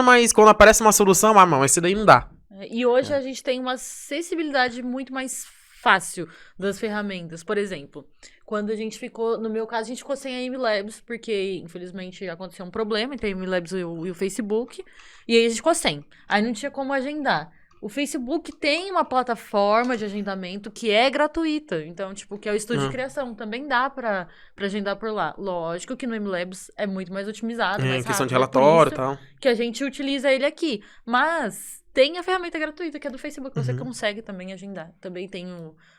mas quando aparece uma solução, mas esse daí não dá. E hoje a gente tem uma acessibilidade muito mais fácil das ferramentas. Por exemplo, quando a gente ficou, no meu caso, a gente ficou sem a MLabs, porque infelizmente aconteceu um problema entre a MLabs e o Facebook, e aí a gente ficou sem. Aí não tinha como agendar. O Facebook tem uma plataforma de agendamento que é gratuita. Então, tipo, que é o estúdio de criação. Também dá pra agendar por lá. Lógico que no MLabs é muito mais otimizado, mais Em questão de rápido, relatório e por isso tal. que a gente utiliza ele aqui. Mas tem a ferramenta gratuita, que é do Facebook. Você consegue também agendar. Também tem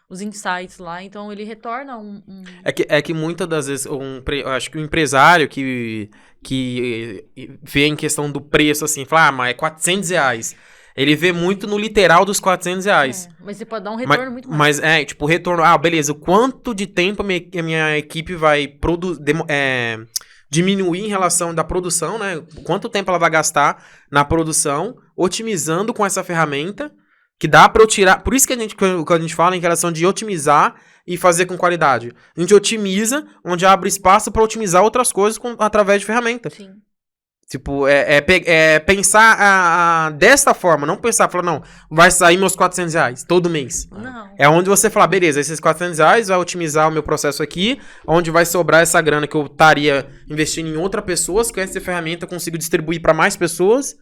os insights lá. Então, ele retorna um... É que muitas das vezes, eu acho que o empresário que vê em questão do preço, assim, fala, mas é R$400. Ele vê muito no literal dos R$400. Mas você pode dar um retorno muito mais. Mas tipo, o retorno... beleza, quanto de tempo a minha equipe vai diminuir em relação da produção, né? Quanto tempo ela vai gastar na produção, otimizando com essa ferramenta, que dá pra eu tirar... Por isso que quando a gente fala em relação de otimizar e fazer com qualidade. A gente otimiza, onde abre espaço pra otimizar outras coisas através de ferramenta. Sim. Tipo, pensar desta forma, não pensar, falar, não, vai sair meus R$400 todo mês. Não. É onde você fala, beleza, esses R$400 vai otimizar o meu processo aqui, onde vai sobrar essa grana que eu estaria investindo em outra pessoa, com essa ferramenta eu consigo distribuir para mais pessoas,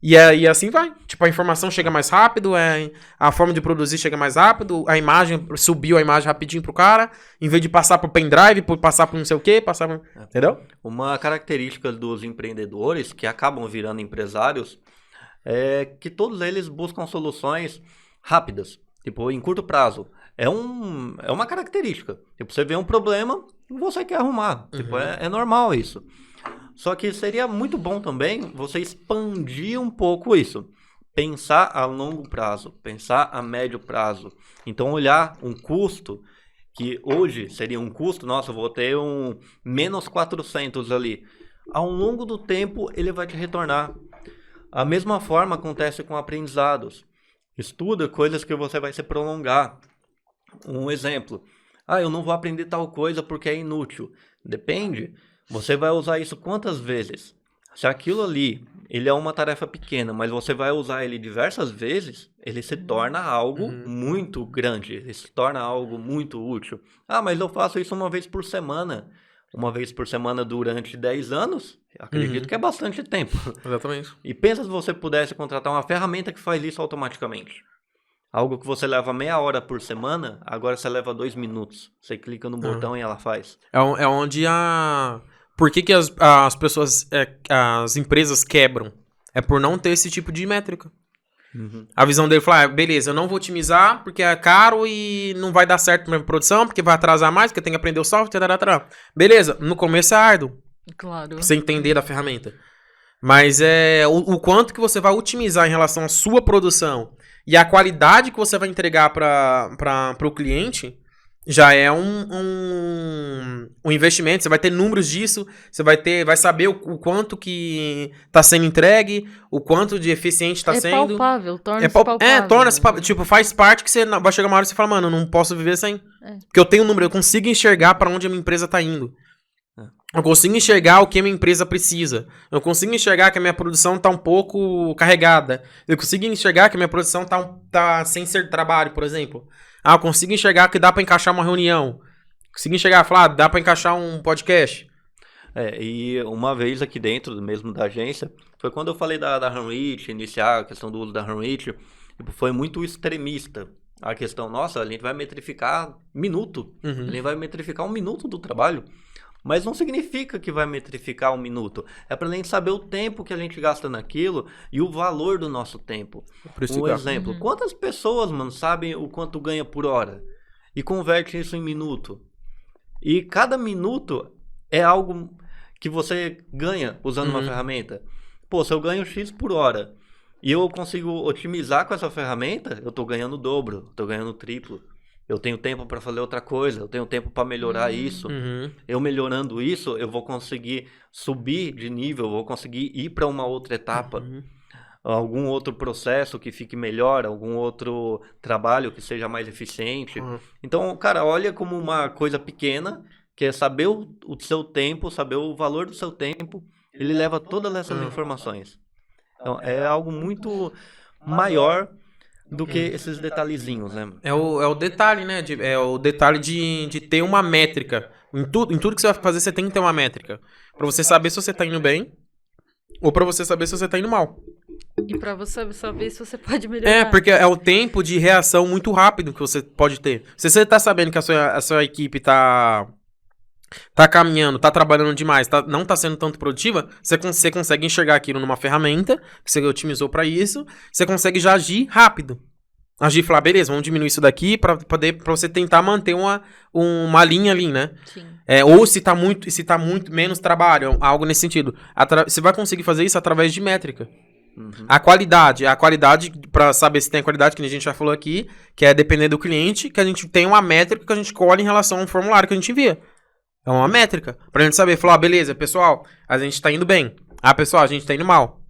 e assim vai. Tipo, a informação chega mais rápido, a forma de produzir chega mais rápido, a imagem, subiu a imagem rapidinho pro cara, em vez de passar por pendrive, passar por não sei o quê, entendeu? Uma característica dos empreendedores que acabam virando empresários é que todos eles buscam soluções rápidas, tipo, em curto prazo. É uma característica. Tipo, você vê um problema, você quer arrumar. Tipo, é normal isso. Só que seria muito bom também você expandir um pouco isso. Pensar a longo prazo, pensar a médio prazo. Então, olhar um custo, que hoje seria um custo, nossa, eu vou ter um menos 400 ali. Ao longo do tempo, ele vai te retornar. A mesma forma acontece com aprendizados. Estuda coisas que você vai se prolongar. Um exemplo. Eu não vou aprender tal coisa porque é inútil. Depende. Você vai usar isso quantas vezes? Se aquilo ali, ele é uma tarefa pequena, mas você vai usar ele diversas vezes, ele se torna algo muito grande, ele se torna algo muito útil. Mas eu faço isso uma vez por semana. Uma vez por semana durante 10 anos, acredito que é bastante tempo. Exatamente. E pensa se você pudesse contratar uma ferramenta que faz isso automaticamente. Algo que você leva meia hora por semana, agora você leva 2 minutos. Você clica no botão e ela faz. É onde Por que as pessoas, as empresas quebram? É por não ter esse tipo de métrica. A visão dele fala, beleza, eu não vou otimizar porque é caro e não vai dar certo pra minha produção, porque vai atrasar mais, porque eu tenho que aprender o software, tarará. Beleza, no começo é árduo, Claro. pra você entender da ferramenta. Mas o quanto que você vai otimizar em relação à sua produção e a qualidade que você vai entregar para o cliente, já é um investimento. Você vai ter números disso, você vai saber o quanto que está sendo entregue, o quanto de eficiente está sendo. Palpável, torna-se palpável. Torna-se palpável. Tipo, faz parte que você vai chegar uma hora e você fala, mano, eu não posso viver sem. Porque eu tenho um número, eu consigo enxergar para onde a minha empresa está indo. Eu consigo enxergar o que a minha empresa precisa. Eu consigo enxergar que a minha produção tá um pouco carregada. Eu consigo enxergar que a minha produção tá sem ser trabalho, por exemplo. Eu consigo enxergar que dá pra encaixar uma reunião. Consigo enxergar, falar, dá pra encaixar um podcast. E uma vez aqui dentro mesmo da agência, foi quando eu falei da Handwritten, iniciar a questão do uso da Handwritten, foi muito extremista. A questão, nossa, a gente vai metrificar minuto. A gente vai metrificar 1 minuto do trabalho. Mas não significa que vai metrificar 1 minuto. É pra gente saber o tempo que a gente gasta naquilo e o valor do nosso tempo. Um exemplo, quantas pessoas, mano, sabem o quanto ganha por hora? E converte isso em minuto. E cada minuto é algo que você ganha usando uma ferramenta. Pô, se eu ganho X por hora e eu consigo otimizar com essa ferramenta, eu tô ganhando o dobro, tô ganhando o triplo. Eu tenho tempo para fazer outra coisa, eu tenho tempo para melhorar isso. Eu melhorando isso, eu vou conseguir subir de nível, eu vou conseguir ir para uma outra etapa. Algum outro processo que fique melhor, algum outro trabalho que seja mais eficiente. Então, cara, olha como uma coisa pequena, que é saber o seu tempo, saber o valor do seu tempo, ele leva todas essas informações. Então, é algo muito maior do que esses detalhezinhos, né? É o detalhe, né? É o detalhe de ter uma métrica. Em tudo que você vai fazer, você tem que ter uma métrica. Pra você saber se você tá indo bem ou pra você saber se você tá indo mal. E pra você saber se você pode melhorar. Porque é o tempo de reação muito rápido que você pode ter. Se você tá sabendo que a sua equipe tá caminhando, tá trabalhando demais, não tá sendo tanto produtiva, você consegue enxergar aquilo numa ferramenta que você otimizou pra isso, você consegue já agir rápido. Agir e falar, beleza, vamos diminuir isso daqui pra você tentar manter uma linha ali, né? Sim. Ou se tá muito menos trabalho, algo nesse sentido. Você vai conseguir fazer isso através de métrica. A qualidade, pra saber se tem a qualidade, que a gente já falou aqui, que é depender do cliente, que a gente tem uma métrica que a gente colhe em relação ao formulário que a gente envia. É uma métrica. Pra gente saber, falar, beleza, pessoal, a gente tá indo bem. Pessoal, a gente tá indo mal.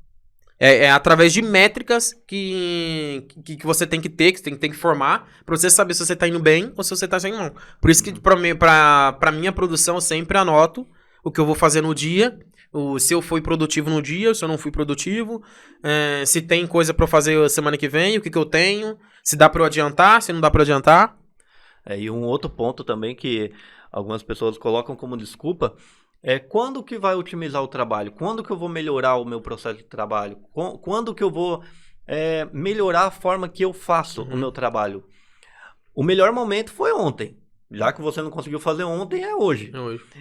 É através de métricas que você tem que ter, que você tem que formar, pra você saber se você tá indo bem ou se você tá indo mal. Por isso que pra minha produção eu sempre anoto o que eu vou fazer no dia, se eu fui produtivo no dia, se eu não fui produtivo, se tem coisa pra eu fazer semana que vem, o que eu tenho, se dá pra eu adiantar, se não dá pra eu adiantar. E um outro ponto também que algumas pessoas colocam como desculpa é quando que vai otimizar o trabalho? Quando que eu vou melhorar o meu processo de trabalho? Quando que eu vou melhorar a forma que eu faço o meu trabalho? O melhor momento foi ontem. Já que você não conseguiu fazer ontem, é hoje.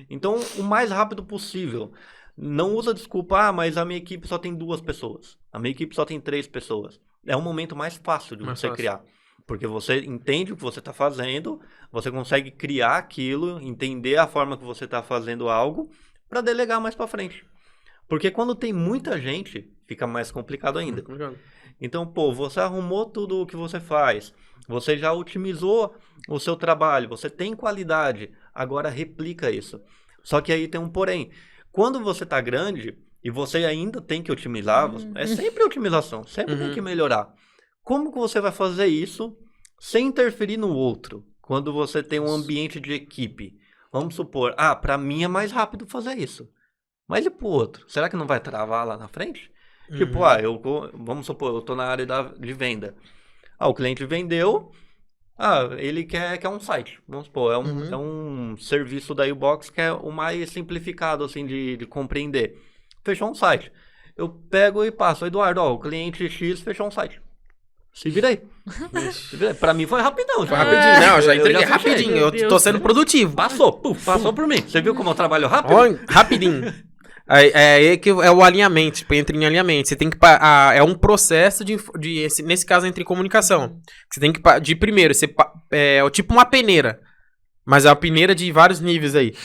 Então, o mais rápido possível. Não usa desculpa, mas a minha equipe só tem 2 pessoas. A minha equipe só tem 3 pessoas. É o momento mais fácil de você criar. Porque você entende o que você está fazendo, você consegue criar aquilo, entender a forma que você está fazendo algo, para delegar mais para frente. Porque quando tem muita gente, fica mais complicado ainda. Então, você arrumou tudo o que você faz, você já otimizou o seu trabalho, você tem qualidade, agora replica isso. Só que aí tem um porém. Quando você está grande e você ainda tem que otimizar, é sempre otimização, sempre tem que melhorar. Como que você vai fazer isso sem interferir no outro? Quando você tem um ambiente de equipe. Vamos supor, para mim é mais rápido fazer isso. Mas e pro outro? Será que não vai travar lá na frente? Tipo, vamos supor, eu tô na área de venda. O cliente vendeu, ele quer um site. Vamos supor, é um serviço da U-Box que é o mais simplificado, assim, de compreender. Fechou um site. Eu pego e passo, Eduardo, o cliente X fechou um site. Se vira aí. Pra mim foi rapidão. Foi rapidinho. Não, já entreguei rapidinho. Eu tô sendo produtivo. Passou por mim. Você viu como eu trabalho rápido? Rapidinho. Que é o alinhamento, tipo, entra em alinhamento. Você tem que. É um processo nesse caso, entre comunicação. Você tem que. Primeiro, é tipo uma peneira. Mas é uma peneira de vários níveis aí.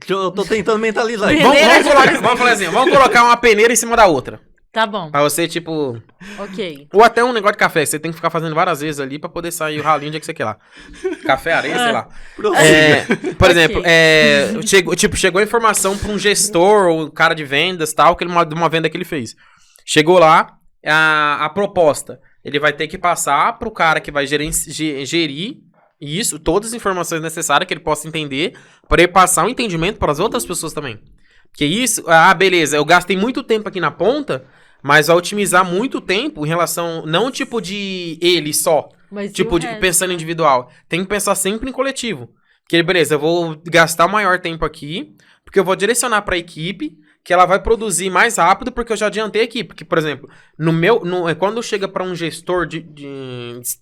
Eu tô tentando mentalizar. Vamos falar assim, vamos colocar uma peneira em cima da outra. Tá bom. Pra você, tipo... Ok. Ou até um negócio de café, que você tem que ficar fazendo várias vezes ali pra poder sair o ralinho de que você quer lá. Café, areia, sei lá. Por exemplo, chegou a informação pra um gestor ou cara de vendas, tal, de uma venda que ele fez. Chegou lá, a proposta. Ele vai ter que passar pro cara que vai gerir E isso, todas as informações necessárias que ele possa entender para ele passar o entendimento para as outras pessoas também. Porque isso, beleza, eu gastei muito tempo aqui na ponta, mas vai otimizar muito tempo em relação, não tipo de ele só, Mas e tipo o de resto, pensando né? individual. Tem que pensar sempre em coletivo. Porque, beleza, eu vou gastar o maior tempo aqui, porque eu vou direcionar para a equipe, que ela vai produzir mais rápido, porque eu já adiantei aqui. Porque, por exemplo, quando chega para um gestor de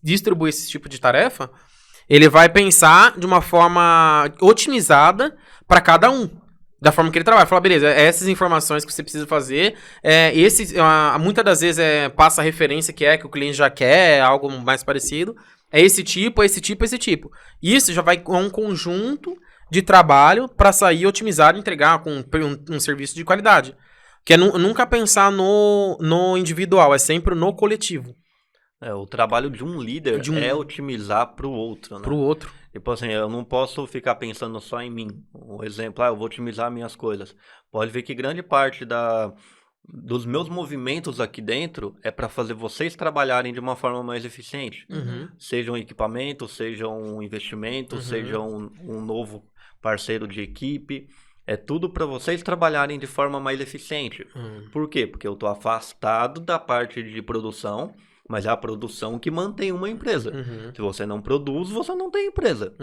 distribuir esse tipo de tarefa, ele vai pensar de uma forma otimizada para cada um. Da forma que ele trabalha. Fala, beleza, essas informações que você precisa fazer, muitas das vezes passa a referência que o cliente já quer, algo mais parecido. É esse tipo, esse tipo, esse tipo. Isso já vai com um conjunto de trabalho para sair otimizado e entregar com um serviço de qualidade. Que é nunca pensar no individual, é sempre no coletivo. O trabalho de um líder é otimizar para o outro, né? Pro outro. Tipo assim, eu não posso ficar pensando só em mim. Um exemplo, eu vou otimizar minhas coisas. Pode ver que grande parte dos meus movimentos aqui dentro é para fazer vocês trabalharem de uma forma mais eficiente. Uhum. Seja um equipamento, seja um investimento, seja um novo parceiro de equipe. É tudo para vocês trabalharem de forma mais eficiente. Por quê? Porque eu estou afastado da parte de produção, mas é a produção que mantém uma empresa. Se você não produz, você não tem empresa.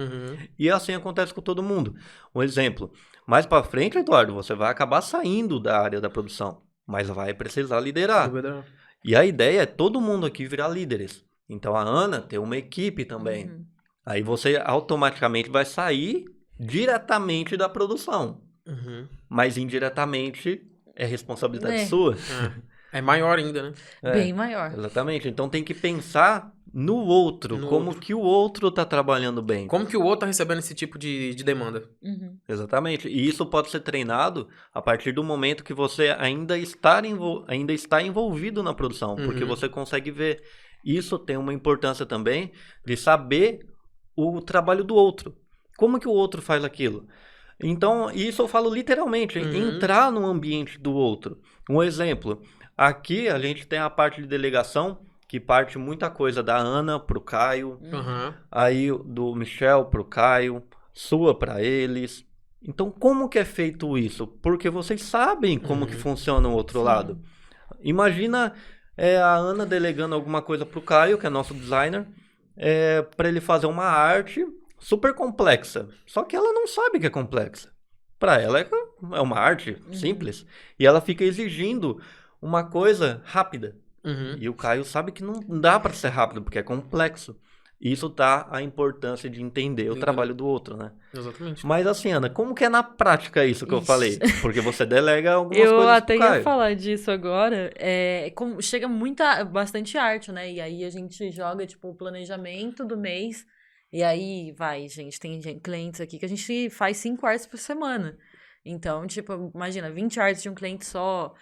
E assim acontece com todo mundo. Um exemplo, mais para frente, Eduardo, você vai acabar saindo da área da produção, mas vai precisar liderar. E a ideia é todo mundo aqui virar líderes. Então a Ana tem uma equipe também. Aí você automaticamente vai sair diretamente da produção. Mas indiretamente é responsabilidade sua. É maior ainda, né? Bem maior. Exatamente. Então tem que pensar no outro, que o outro está trabalhando bem. Como que o outro tá recebendo esse tipo de demanda? Exatamente. E isso pode ser treinado a partir do momento que você ainda está envolvido na produção, porque você consegue ver. Isso tem uma importância também de saber o trabalho do outro. Como que o outro faz aquilo? Então, isso eu falo literalmente, entrar no ambiente do outro. Um exemplo, aqui a gente tem a parte de delegação, que parte muita coisa da Ana pro Caio, aí do Michel pro Caio, sua para eles. Então, como que é feito isso? Porque vocês sabem como que funciona o outro lado. Imagina a Ana delegando alguma coisa pro Caio, que é nosso designer, para ele fazer uma arte super complexa. Só que ela não sabe que é complexa. Para ela é uma arte simples. E ela fica exigindo uma coisa rápida. E o Caio sabe que não dá para ser rápido, porque é complexo. Isso tá a importância de entender o trabalho do outro, né? Exatamente. Mas assim, Ana, como que é na prática isso que eu falei? Porque você delega algumas coisas Eu pro até ia Caio. falar disso agora. Chega bastante arte, né? E aí a gente joga, tipo, o planejamento do mês. E aí gente, tem clientes aqui que a gente faz 5 artes por semana. Então, tipo, imagina, 20 artes de um cliente só,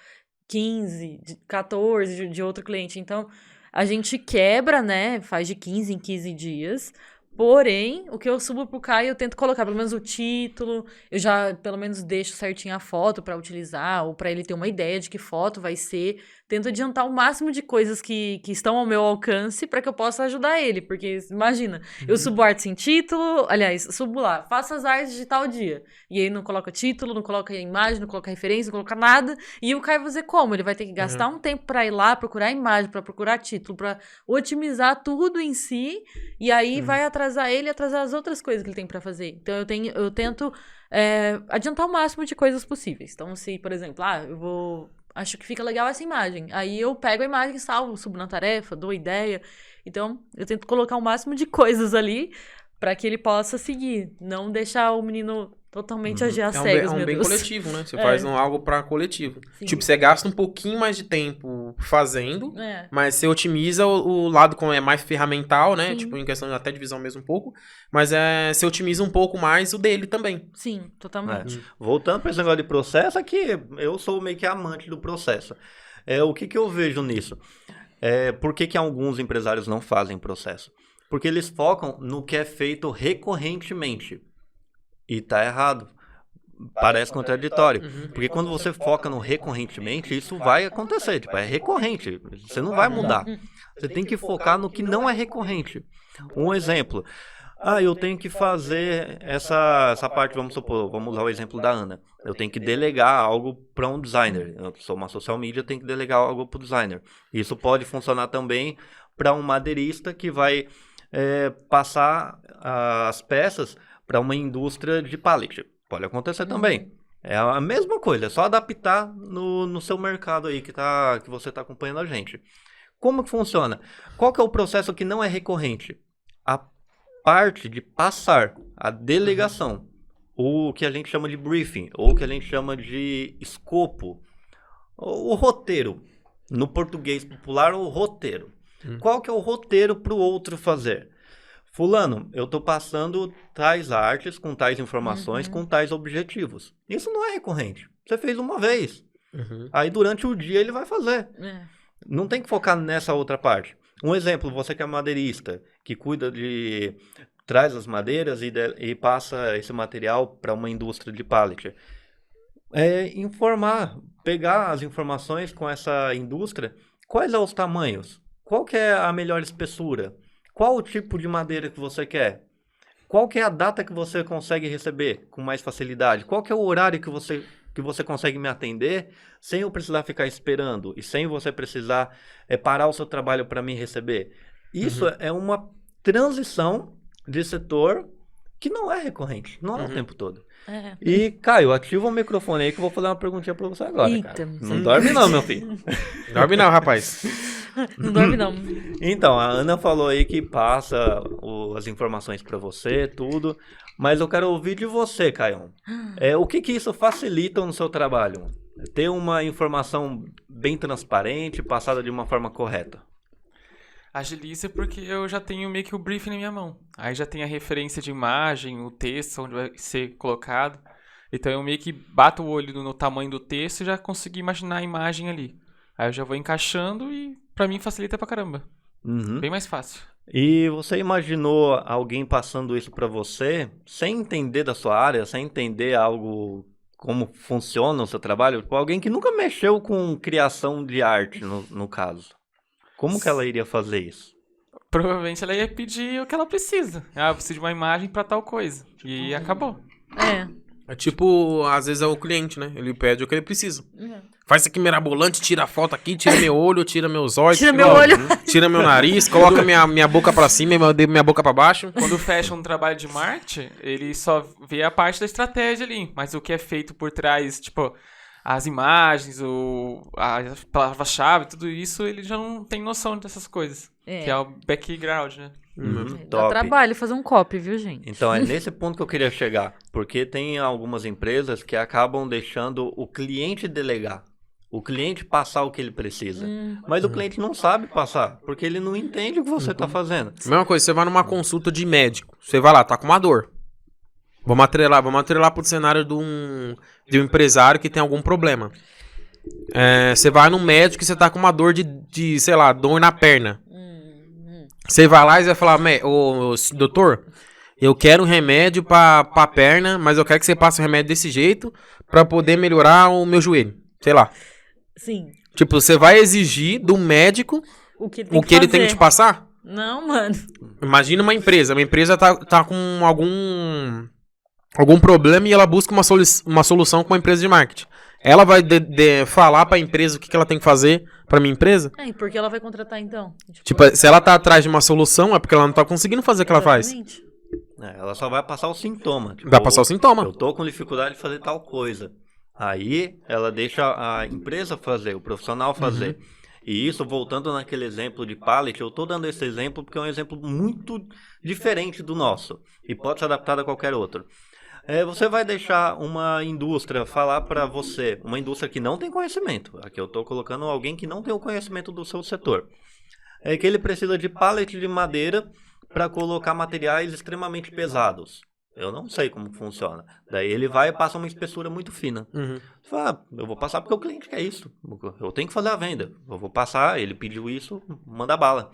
15, 14 de outro cliente. Então, a gente quebra, né? Faz de 15 em 15 dias. Porém, o que eu subo pro Caio, eu tento colocar pelo menos o título, eu já pelo menos deixo certinho a foto pra utilizar, ou pra ele ter uma ideia de que foto vai ser. Tento adiantar o máximo de coisas que estão ao meu alcance pra que eu possa ajudar ele, porque imagina, eu subo arte sem título, aliás, subo lá, faço as artes de tal dia, e aí não coloca título, não coloca imagem, não coloca referência, não coloca nada, e o Caio vai fazer como? Ele vai ter que gastar um tempo pra ir lá, procurar imagem, pra procurar título, pra otimizar tudo em si, e aí vai atrasar ele e atrasar as outras coisas que ele tem pra fazer. Então eu tento adiantar o máximo de coisas possíveis. Então, se, por exemplo, acho que fica legal essa imagem. Aí eu pego a imagem, salvo, subo na tarefa, dou ideia. Então, eu tento colocar o máximo de coisas ali pra que ele possa seguir. Não deixar o menino totalmente agir às cegas, É um meu bem Deus. coletivo, né? Você faz algo pra coletivo. Sim. Tipo, você gasta um pouquinho mais de tempo fazendo, É. mas você otimiza o lado como é mais ferramental, né? Sim. Tipo, em questão até de visão mesmo um pouco. Mas você otimiza um pouco mais o dele também. Sim, totalmente. Voltando para esse negócio de processo, aqui eu sou meio que amante do processo. O que eu vejo nisso? Por que alguns empresários não fazem processo? Porque eles focam no que é feito recorrentemente. E tá errado. Parece contraditório. Porque quando você foca no recorrentemente, isso vai acontecer. Tipo, é recorrente. Você não vai mudar. Você tem que focar no que não é recorrente. Um exemplo. Eu tenho que fazer essa parte, vamos supor, vamos usar o exemplo da Ana. Eu tenho que delegar algo para um designer. Eu sou uma social media, eu tenho que delegar algo para o designer. Isso pode funcionar também para um madeirista que vai passar as peças para uma indústria de pallet. Pode acontecer também. É a mesma coisa, é só adaptar no seu mercado aí que você está acompanhando a gente. Como que funciona? Qual que é o processo que não é recorrente? A parte de passar a delegação, o que a gente chama de briefing, ou o que a gente chama de escopo, o roteiro. No português popular, o roteiro. Qual que é o roteiro para o outro fazer? Fulano, eu estou passando tais artes, com tais informações, com tais objetivos. Isso não é recorrente. Você fez uma vez. Aí durante o dia ele vai fazer. Não tem que focar nessa outra parte. Um exemplo, você que é madeirista, que traz as madeiras e passa esse material para uma indústria de pallet. Pegar as informações com essa indústria, quais são os tamanhos, qual que é a melhor espessura, qual o tipo de madeira que você quer, qual que é a data que você consegue receber com mais facilidade, qual que é o horário que você consegue me atender sem eu precisar ficar esperando e sem você precisar parar o seu trabalho para me receber. Isso é uma transição de setor que não é recorrente, não é o tempo todo. E, Caio, ativa o microfone aí que eu vou fazer uma perguntinha pra você agora, cara. Não dorme não, meu filho. Dorme não, rapaz. Não dorme, não. Então, a Ana falou aí que passa as informações pra você, tudo. Mas eu quero ouvir de você, Caio. O que isso facilita no seu trabalho? Ter uma informação bem transparente, passada de uma forma correta. Agiliza porque eu já tenho meio que o briefing na minha mão. Aí já tem a referência de imagem, o texto, onde vai ser colocado. Então eu meio que bato o olho no tamanho do texto e já consigo imaginar a imagem ali. Aí eu já vou encaixando e pra mim facilita pra caramba. Bem mais fácil. E você imaginou alguém passando isso pra você sem entender da sua área, sem entender algo, como funciona o seu trabalho? Tipo, alguém que nunca mexeu com criação de arte, no caso. Como que ela iria fazer isso? Provavelmente ela ia pedir o que ela precisa. Eu preciso de uma imagem pra tal coisa. E acabou. É tipo, às vezes é o cliente, né? Ele pede o que ele precisa. Faz isso aqui mirabolante, tira a foto aqui, tira meu olho, tira meus olhos. Tira meu olho. Tira meu nariz, coloca minha boca pra cima e minha boca pra baixo. Quando fecha um trabalho de marketing, ele só vê a parte da estratégia ali. Mas o que é feito por trás, tipo, as imagens, a palavra-chave, tudo isso, ele já não tem noção dessas coisas. Que é o background, né? Dá trabalho fazer um copy, viu, gente? Então, é nesse ponto que eu queria chegar. Porque tem algumas empresas que acabam deixando o cliente delegar. O cliente passar o que ele precisa. Mas o cliente não sabe passar, porque ele não entende o que você está fazendo. Mesma coisa, você vai numa consulta de médico. Você vai lá, tá com uma dor. Vamos atrelar pro cenário de um empresário que tem algum problema. Você vai no médico e você tá com uma dor de sei lá, dor na perna. Você vai lá e vai falar, doutor, eu quero um remédio pra perna, mas eu quero que você passe o remédio desse jeito pra poder melhorar o meu joelho. Sei lá. Sim. Tipo, você vai exigir do médico o que ele tem que te passar? Não, mano. Imagina uma empresa. Uma empresa tá com algum problema e ela busca uma solução com uma empresa de marketing. Ela vai falar pra empresa o que ela tem que fazer pra minha empresa? E por que ela vai contratar, então? Tipo, se ela tá atrás de uma solução, é porque ela não tá conseguindo fazer o que ela faz. Ela só vai passar o sintoma. Tipo, Vai passar o sintoma. Eu tô com dificuldade de fazer tal coisa. Aí, ela deixa a empresa fazer, o profissional fazer. E isso, voltando naquele exemplo de pallet, eu tô dando esse exemplo porque é um exemplo muito diferente do nosso. E pode ser adaptado a qualquer outro. Você vai deixar uma indústria falar para você, uma indústria que não tem conhecimento. Aqui eu estou colocando alguém que não tem o conhecimento do seu setor. Que ele precisa de pallet de madeira para colocar materiais extremamente pesados. Eu não sei como funciona. Daí ele vai e passa uma espessura muito fina. Você fala, eu vou passar porque o cliente quer isso. Eu tenho que fazer a venda. Eu vou passar, ele pediu isso, manda bala.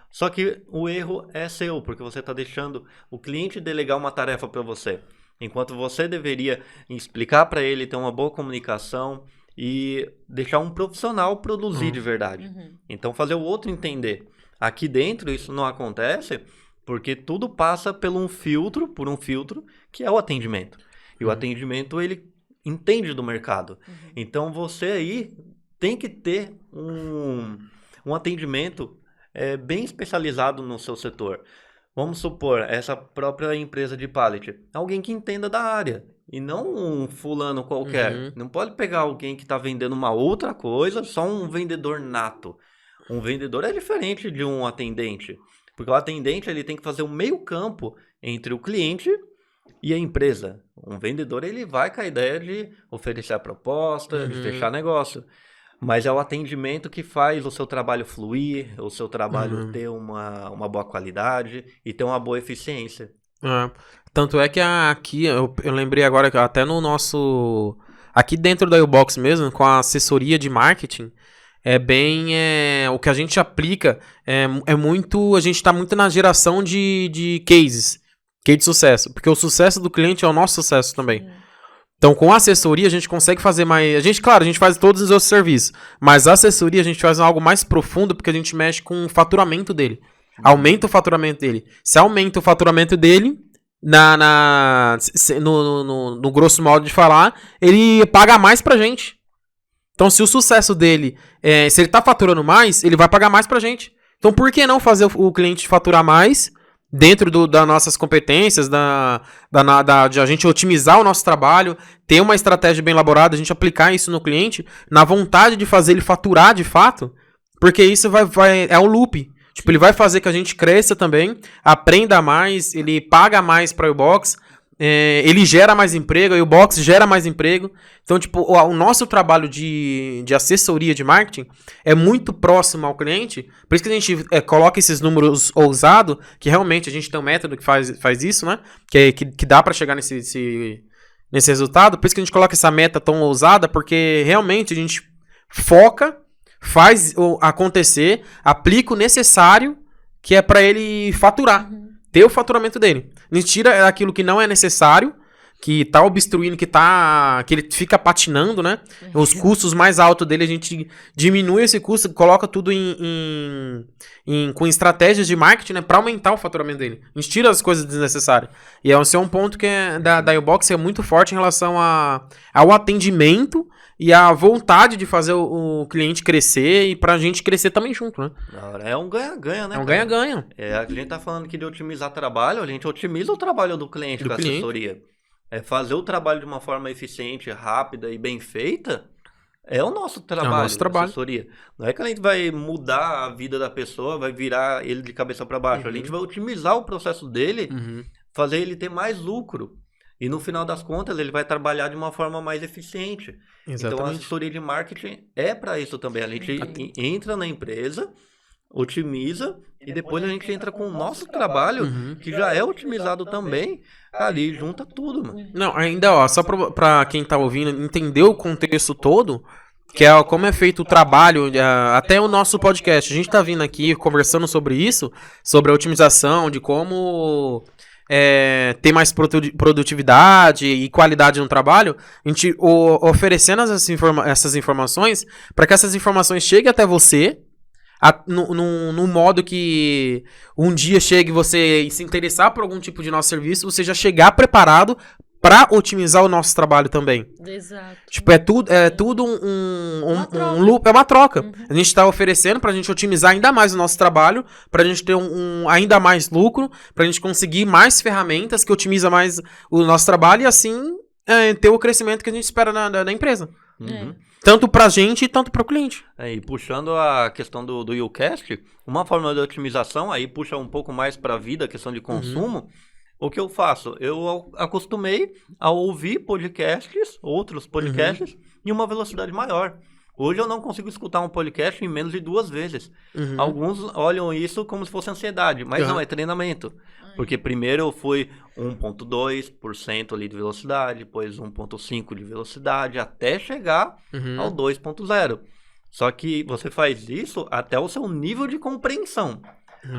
Só que o erro é seu, porque você está deixando o cliente delegar uma tarefa para você. Enquanto você deveria explicar para ele, ter uma boa comunicação e deixar um profissional produzir de verdade. Então fazer o outro entender. Aqui dentro isso não acontece Porque tudo passa por um filtro, que é o atendimento. E o atendimento, ele entende do mercado. Então, você aí tem que ter um atendimento bem especializado no seu setor. Vamos supor, essa própria empresa de pallet. Alguém que entenda da área. E não um fulano qualquer. Não pode pegar alguém que está vendendo uma outra coisa, só um vendedor nato. Um vendedor é diferente de um atendente. Porque o atendente, ele tem que fazer o meio campo entre o cliente e a empresa. Um vendedor, ele vai com a ideia de oferecer a proposta, de fechar negócio. Mas é o atendimento que faz o seu trabalho fluir, o seu trabalho ter uma boa qualidade e ter uma boa eficiência. Tanto é que aqui, eu lembrei agora que até no nosso... Aqui dentro da U-Box mesmo, com a assessoria de marketing, o que a gente aplica é muito... A gente está muito na geração de cases, case de sucesso. Porque o sucesso do cliente é o nosso sucesso também. Então, com a assessoria, a gente consegue fazer mais... Claro, a gente faz todos os outros serviços. Mas a assessoria, a gente faz algo mais profundo, porque a gente mexe com o faturamento dele. Aumenta o faturamento dele. Se aumenta o faturamento dele, no grosso modo de falar, ele paga mais pra gente. Então, se o sucesso dele... se ele tá faturando mais, ele vai pagar mais pra gente. Então, por que não fazer o cliente faturar mais... Dentro das nossas competências, de a gente otimizar o nosso trabalho, ter uma estratégia bem elaborada, a gente aplicar isso no cliente, na vontade de fazer ele faturar de fato, porque isso é um loop. Tipo, ele vai fazer que a gente cresça também, aprenda mais, ele paga mais para o U-Box, ele gera mais emprego, a U-Box gera mais emprego. Então, tipo, o nosso trabalho de assessoria de marketing é muito próximo ao cliente. Por isso que a gente coloca esses números ousados, que realmente a gente tem um método que faz isso, né? Que dá para chegar nesse resultado. Por isso que a gente coloca essa meta tão ousada, porque realmente a gente foca, faz acontecer, aplica o necessário que é para ele faturar. Ter o faturamento dele. A gente tira aquilo que não é necessário, que tá obstruindo, que ele fica patinando, né? Os custos mais altos dele, a gente diminui esse custo, coloca tudo com estratégias de marketing, né? Pra aumentar o faturamento dele. A gente tira as coisas desnecessárias. E esse é um ponto que da U-Box é muito forte em relação ao atendimento e a vontade de fazer o cliente crescer e pra gente crescer também junto, né? É um ganha-ganha, né? É um ganha-ganha. A gente tá falando aqui de otimizar trabalho, a gente otimiza o trabalho do cliente com a assessoria. Fazer o trabalho de uma forma eficiente, rápida e bem feita é o nosso trabalho, assessoria. Não é que a gente vai mudar a vida da pessoa, vai virar ele de cabeça para baixo. A gente vai otimizar o processo dele, fazer ele ter mais lucro. E no final das contas, ele vai trabalhar de uma forma mais eficiente. Exatamente. Então, a assessoria de marketing é para isso também. A gente entra na empresa, otimiza, e depois a gente entra com o nosso trabalho, que já é otimizado também, ali junta tudo, mano. Não, ainda, só pra quem tá ouvindo entender o contexto todo, que é como é feito o trabalho, até o nosso podcast. A gente tá vindo aqui conversando sobre isso, sobre a otimização, de como... ter mais produtividade e qualidade no trabalho, a gente oferecendo essas informações para que essas informações cheguem até você num modo que um dia chegue você se interessar por algum tipo de nosso serviço, você já chegar preparado para otimizar o nosso trabalho também. Exato. Tipo, é tudo um loop, é uma troca. A gente está oferecendo para a gente otimizar ainda mais o nosso trabalho, para a gente ter ainda mais lucro, para a gente conseguir mais ferramentas que otimizam mais o nosso trabalho e assim ter o crescimento que a gente espera da empresa. Tanto pra gente e tanto pro cliente. E puxando a questão do YouCast, uma forma de otimização, aí puxa um pouco mais pra vida, a questão de consumo. O que eu faço? Eu acostumei a ouvir podcasts, outros podcasts, em uma velocidade maior. Hoje eu não consigo escutar um podcast em menos de 2 vezes. Alguns olham isso como se fosse ansiedade, mas não, é treinamento. Porque primeiro eu fui 1.2% ali de velocidade, depois 1.5% de velocidade, até chegar ao 2.0. Só que você faz isso até o seu nível de compreensão.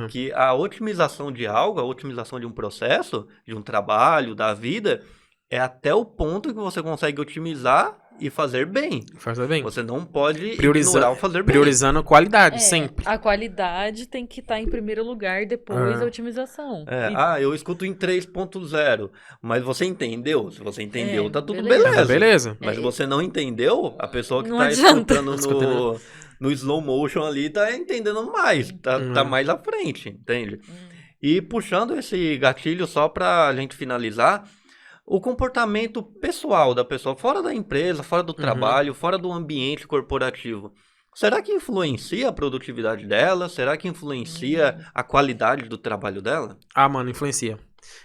Que a otimização de algo, a otimização de um processo, de um trabalho, da vida, é até o ponto que você consegue otimizar e fazer bem. Faz bem. Você não pode Priorizando- ignorar o fazer bem. Priorizando qualidade, É, sempre. a qualidade tem que estar em primeiro lugar, depois a otimização. E- Eu escuto em 3.0, mas você entendeu? Se você entendeu, tá tudo beleza. beleza. Beleza. Mas se você não entendeu, a pessoa que Não tá adianta. escutando no slow motion ali tá entendendo mais, tá mais à frente, entende? E puxando esse gatilho só pra gente finalizar, o comportamento pessoal da pessoa, fora da empresa, fora do trabalho, fora do ambiente corporativo, será que influencia a produtividade dela? Será que influencia a qualidade do trabalho dela? Ah, mano, influencia.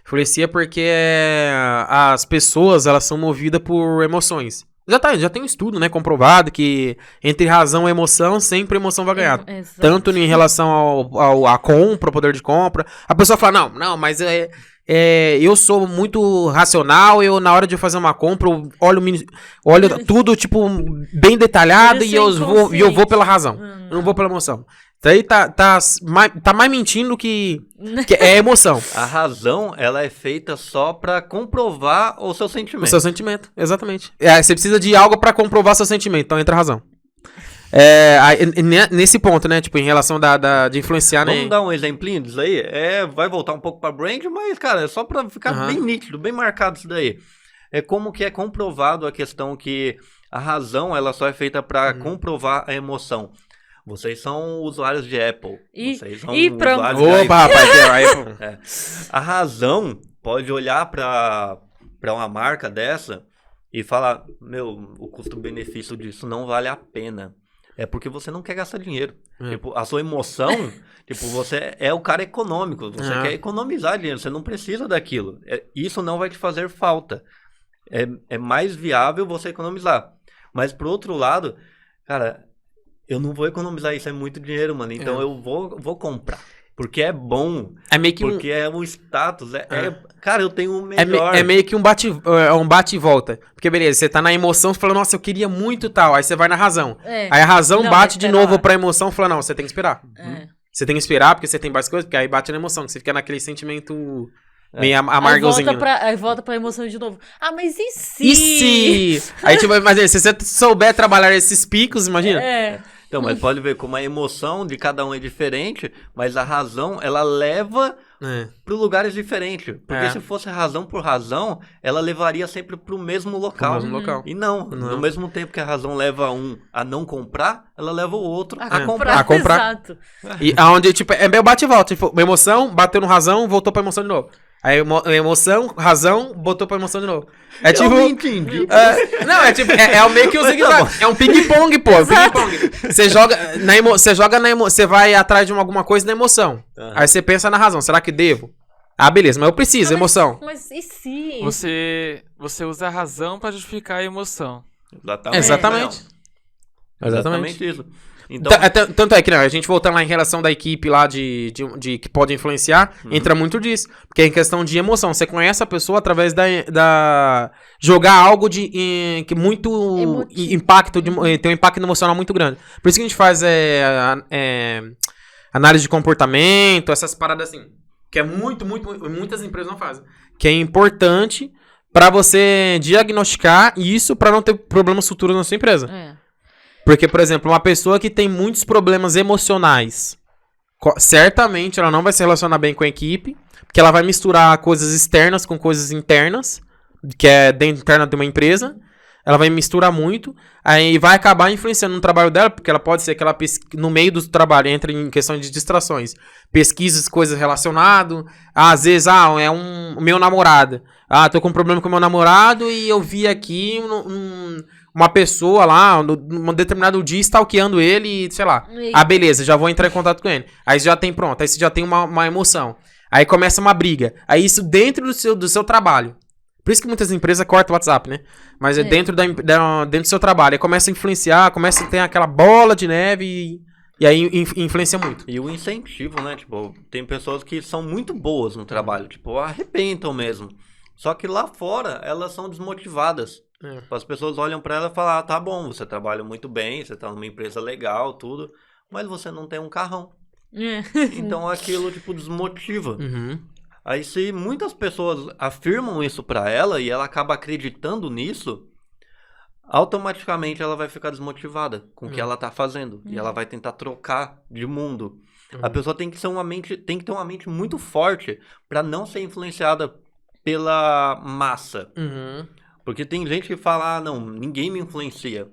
Influencia porque as pessoas, elas são movidas por emoções. Já tem um estudo, né, comprovado que entre razão e emoção, sempre a emoção vai ganhar. Exato. Tanto em relação à compra, ao poder de compra. A pessoa fala, não, mas eu sou muito racional, eu na hora de fazer uma compra, eu olho tudo, tipo, bem detalhado Olha, e eu sem vou consciente. pela razão. Eu não vou pela emoção. Isso aí tá mais mentindo que é emoção. A razão, ela é feita só pra comprovar o seu sentimento. O seu sentimento, exatamente. Você precisa de algo pra comprovar seu sentimento, então entra a razão. Nesse ponto, né? Tipo, em relação de influenciar, né? Vamos dar um exemplinho disso aí? Vai voltar um pouco pra brand, mas, cara, é só pra ficar bem nítido, bem marcado isso daí. É como que é comprovado a questão que a razão, ela só é feita pra comprovar a emoção. Vocês são usuários de Apple. Vocês são pronto. usuários de Opa, rapaz, A razão pode olhar pra uma marca dessa e falar, o custo-benefício disso não vale a pena. É porque você não quer gastar dinheiro. Tipo, a sua emoção, tipo, você é o cara econômico. Você quer economizar dinheiro, você não precisa daquilo. Isso não vai te fazer falta. É mais viável você economizar. Mas, por outro lado, cara, eu não vou economizar isso, é muito dinheiro, mano. Então eu vou comprar. Porque é bom. É meio que porque é um status. Cara, eu tenho o melhor. É meio que um bate e volta. Porque beleza, você tá na emoção, você fala, nossa, eu queria muito tal. Aí você vai na razão. Aí a razão Não, bate mas de pera novo lá. pra emoção e fala, não, você tem que esperar. Você tem que esperar porque você tem mais coisas, porque aí bate na emoção, que você fica naquele sentimento meio amargozinho. Aí volta pra emoção de novo. Ah, mas e se? E se? Aí, tipo, mas se você souber trabalhar esses picos, imagina. Então, mas pode ver como a emoção de cada um é diferente, mas a razão, ela leva para lugares diferentes. Porque se fosse razão por razão, ela levaria sempre para o mesmo local. E não, no mesmo tempo que a razão leva um a não comprar, ela leva o outro a comprar. A comprar. Exato. E aonde, tipo, é meio bate e volta. Tipo, emoção, bateu no razão, voltou pra emoção de novo. Aí emoção, razão, botou pra emoção de novo. É tipo. Eu não entendi. Não, é tipo. É o meio que o zigue-zague. É um ping-pong, pô. Ping-pong. Você joga na emoção. Você vai atrás de alguma coisa na emoção. Aí você pensa na razão. Será que devo? Ah, beleza, mas eu preciso, emoção. Mas e se? Você usa a razão pra justificar a emoção. Exatamente. Exatamente Isso. Então, Tanto é que, a gente voltando lá em relação da equipe lá de que pode influenciar, entra muito disso. Porque é em questão de emoção. Você conhece a pessoa através da jogar algo que muito impacto, tem um impacto emocional muito grande. Por isso que a gente faz análise de comportamento, essas paradas assim. Que é muitas empresas não fazem. Que é importante pra você diagnosticar isso pra não ter problemas futuros na sua empresa. Porque, por exemplo, uma pessoa que tem muitos problemas emocionais, certamente ela não vai se relacionar bem com a equipe, porque ela vai misturar coisas externas com coisas internas, que é interna de uma empresa, ela vai misturar muito, aí vai acabar influenciando no trabalho dela, porque ela pode ser que ela no meio do trabalho entre em questão de distrações, pesquisas, coisas relacionadas, às vezes, é o meu namorado, tô com um problema com o meu namorado e eu vi aqui uma pessoa lá, num determinado dia, stalkeando ele e, sei lá. Beleza, já vou entrar em contato com ele. Aí já tem, pronto, aí você já tem uma emoção. Aí começa uma briga. Aí isso dentro do seu trabalho. Por isso que muitas empresas cortam o WhatsApp, né? Mas é dentro do seu trabalho. Aí começa a influenciar, começa a ter aquela bola de neve e aí influencia muito. E o incentivo, né? Tipo, tem pessoas que são muito boas no trabalho, tipo, arrebentam mesmo. Só que lá fora, elas são desmotivadas. As pessoas olham pra ela e falam, tá bom, você trabalha muito bem, você tá numa empresa legal, tudo, mas você não tem um carrão. Então aquilo, tipo, desmotiva. Aí se muitas pessoas afirmam isso pra ela e ela acaba acreditando nisso, automaticamente ela vai ficar desmotivada com o que ela tá fazendo. E ela vai tentar trocar de mundo. A pessoa tem que ter uma mente muito forte para não ser influenciada pela massa. Uhum. Porque tem gente que fala, não, ninguém me influencia.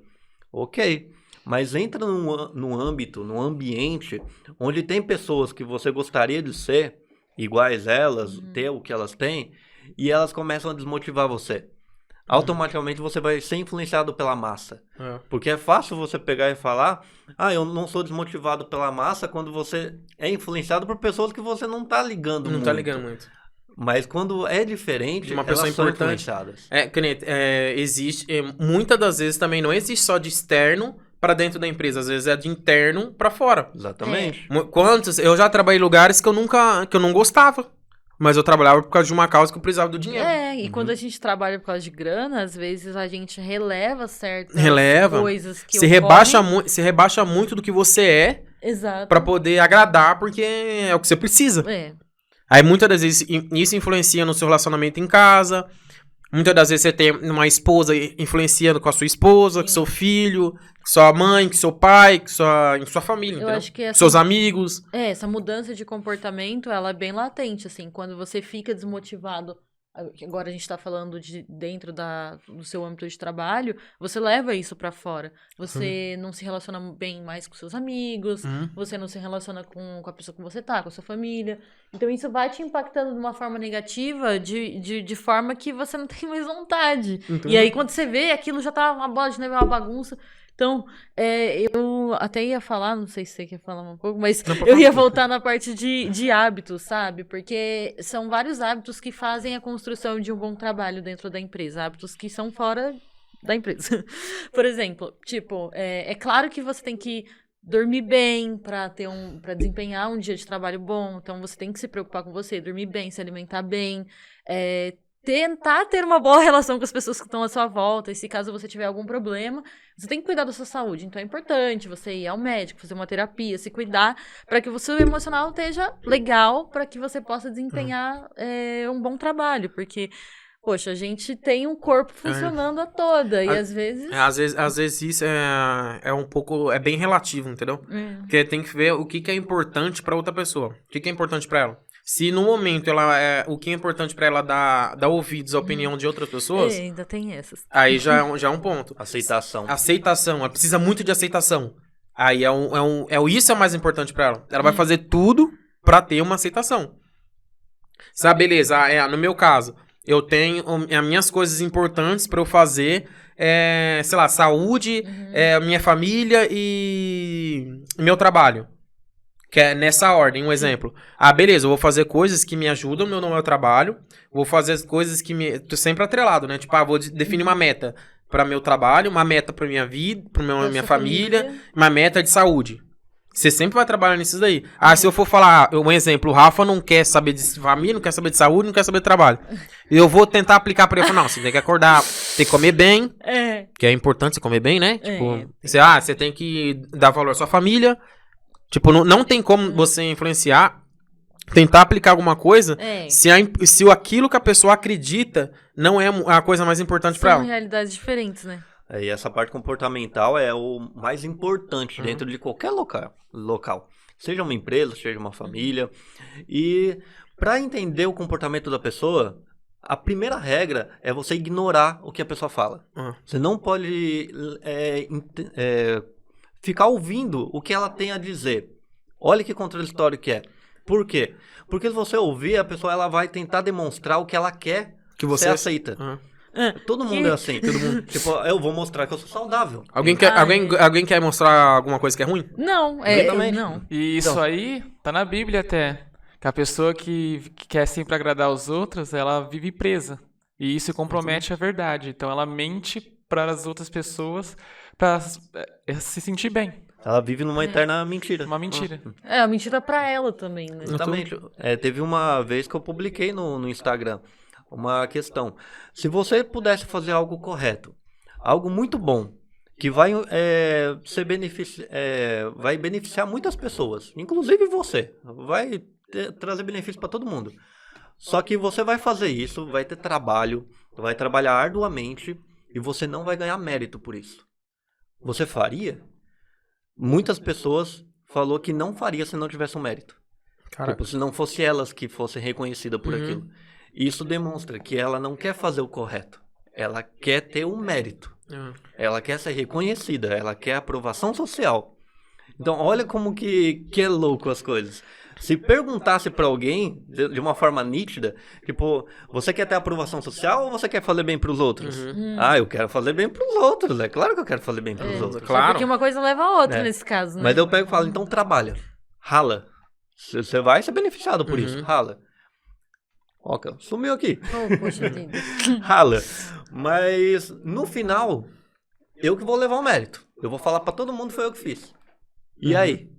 Ok, mas entra num âmbito, num ambiente onde tem pessoas que você gostaria de ser iguais elas, ter o que elas têm, e elas começam a desmotivar você. Automaticamente você vai ser influenciado pela massa. Porque é fácil você pegar e falar, eu não sou desmotivado pela massa, quando você é influenciado por pessoas que você não tá ligando muito. Não tá ligando muito. Mas quando é diferente, Uma pessoa elas são importante. influenciadas. Existe, muitas das vezes também não existe só de externo pra dentro da empresa, às vezes é de interno pra fora. Exatamente. Eu já trabalhei em lugares que eu não gostava, mas eu trabalhava por causa de uma causa que eu precisava do dinheiro. E quando a gente trabalha por causa de grana, às vezes a gente releva certas coisas que se rebaixa muito do que você é. Exato. Pra poder agradar, porque é o que você precisa. Aí muitas das vezes isso influencia no seu relacionamento em casa. Muitas das vezes você tem uma esposa influenciando com a sua esposa, com seu filho, com sua mãe, com seu pai, com sua família, Eu entendeu? acho que Seus amigos. essa mudança de comportamento, ela é bem latente, assim, quando você fica desmotivado. Agora a gente tá falando de dentro do seu âmbito de trabalho, você leva isso pra fora. Você não se relaciona bem mais com seus amigos, você não se relaciona com a pessoa que você tá, com a sua família. Então isso vai te impactando de uma forma negativa, de forma que você não tem mais vontade. E aí quando você vê, aquilo já tá uma bola de neve, uma bagunça. Então, eu até ia falar, não sei se você quer falar um pouco, mas eu ia voltar na parte de hábitos, sabe? Porque são vários hábitos que fazem a construção de um bom trabalho dentro da empresa. Hábitos que são fora da empresa. Por exemplo, é claro que você tem que dormir bem para desempenhar um dia de trabalho bom. Então, você tem que se preocupar com você, dormir bem, se alimentar bem, tentar ter uma boa relação com as pessoas que estão à sua volta. E se caso você tiver algum problema, você tem que cuidar da sua saúde. Então é importante você ir ao médico, fazer uma terapia, se cuidar, para que o seu emocional esteja legal, para que você possa desempenhar um bom trabalho. Porque, poxa, a gente tem um corpo funcionando a toda. E às vezes... Às vezes isso é um pouco... É bem relativo, entendeu? Porque tem que ver o que é importante pra outra pessoa. O que é importante pra ela. Se no momento o que é importante pra ela dar ouvidos à opinião de outras pessoas... ainda tem essas. Aí já é um ponto. Aceitação. Ela precisa muito de aceitação. Aí isso é o mais importante pra ela. Ela vai fazer tudo pra ter uma aceitação. Sabe, beleza, no meu caso, eu tenho as minhas coisas importantes pra eu fazer, sei lá, saúde, minha família e meu trabalho. Que é nessa ordem, um exemplo. Beleza, eu vou fazer coisas que me ajudam no meu trabalho, vou fazer as coisas que me... Tô sempre atrelado, né? Vou definir uma meta para meu trabalho, uma meta para minha vida, para minha família, uma meta de saúde. Você sempre vai trabalhar nisso daí. Se eu for falar, um exemplo, o Rafa não quer saber de família, não quer saber de saúde, não quer saber de trabalho. Eu vou tentar aplicar para ele. Não, você tem que acordar, tem que comer bem, que é importante você comer bem, né? Você tem que dar valor à sua família. Não tem como você influenciar, tentar aplicar alguma coisa se aquilo que a pessoa acredita não é a coisa mais importante pra ela. São realidades diferentes, né? E essa parte comportamental é o mais importante dentro de qualquer local. Seja uma empresa, seja uma família. E para entender o comportamento da pessoa, a primeira regra é você ignorar o que a pessoa fala. Você não pode ficar ouvindo o que ela tem a dizer. Olha que contraditório que é. Por quê? Porque se você ouvir, a pessoa ela vai tentar demonstrar o que ela quer que você aceita. Todo mundo é assim. Todo mundo, eu vou mostrar que eu sou saudável. Alguém quer mostrar alguma coisa que é ruim? Não, não. E isso aí tá na Bíblia até. Que a pessoa que quer sempre agradar os outros, ela vive presa. E isso compromete a verdade. Então ela mente para as outras pessoas pra se sentir bem. Ela vive numa eterna mentira. Uma mentira. A mentira pra ela também, né? Exatamente. Teve uma vez que eu publiquei no Instagram uma questão. Se você pudesse fazer algo correto, algo muito bom, que vai vai beneficiar muitas pessoas, inclusive você, vai trazer benefício para todo mundo. Só que você vai fazer isso, vai ter trabalho, vai trabalhar arduamente, e você não vai ganhar mérito por isso. Você faria? Muitas pessoas falou que não faria se não tivesse um mérito. Caraca. Tipo, se não fosse elas que fossem reconhecidas por aquilo. Isso demonstra que ela não quer fazer o correto. Ela quer ter um mérito. Ela quer ser reconhecida. Ela quer aprovação social. Então, olha como que é louco as coisas. Se perguntasse pra alguém, de uma forma nítida, tipo, você quer ter aprovação social ou você quer fazer bem pros outros? Ah, eu quero fazer bem pros outros. É claro que eu quero fazer bem pros outros. Claro. Porque uma coisa leva a outra É. nesse caso, né? Mas eu pego e falo, então trabalha. Rala. Você vai ser beneficiado por isso. Rala. Ó, cara, sumiu aqui. Oh, poxa vida. Rala. Mas, no final, eu que vou levar o mérito. Eu vou falar pra todo mundo que foi eu que fiz. E aí?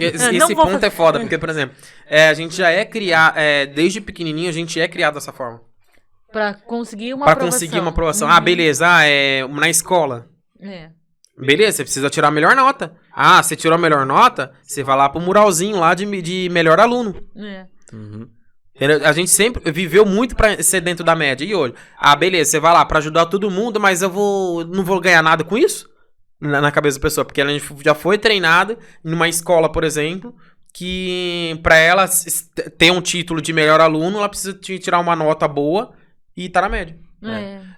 Esse vou ponto fazer. é foda, porque, por exemplo, a gente já é criado, desde pequenininho a gente é criado dessa forma. Pra conseguir uma Pra aprovação. conseguir uma aprovação. Ah, beleza, na escola. É. Beleza, você precisa tirar a melhor nota. Ah, você tirou a melhor nota, você vai lá pro muralzinho lá de melhor aluno. É. Entendeu? A gente sempre viveu muito pra ser dentro da média. E hoje? Ah, beleza, você vai lá pra ajudar todo mundo, mas não vou ganhar nada com isso? Na cabeça da pessoa. Porque a gente já foi treinada numa escola, por exemplo, que pra ela ter um título de melhor aluno, ela precisa tirar uma nota boa e tá na média.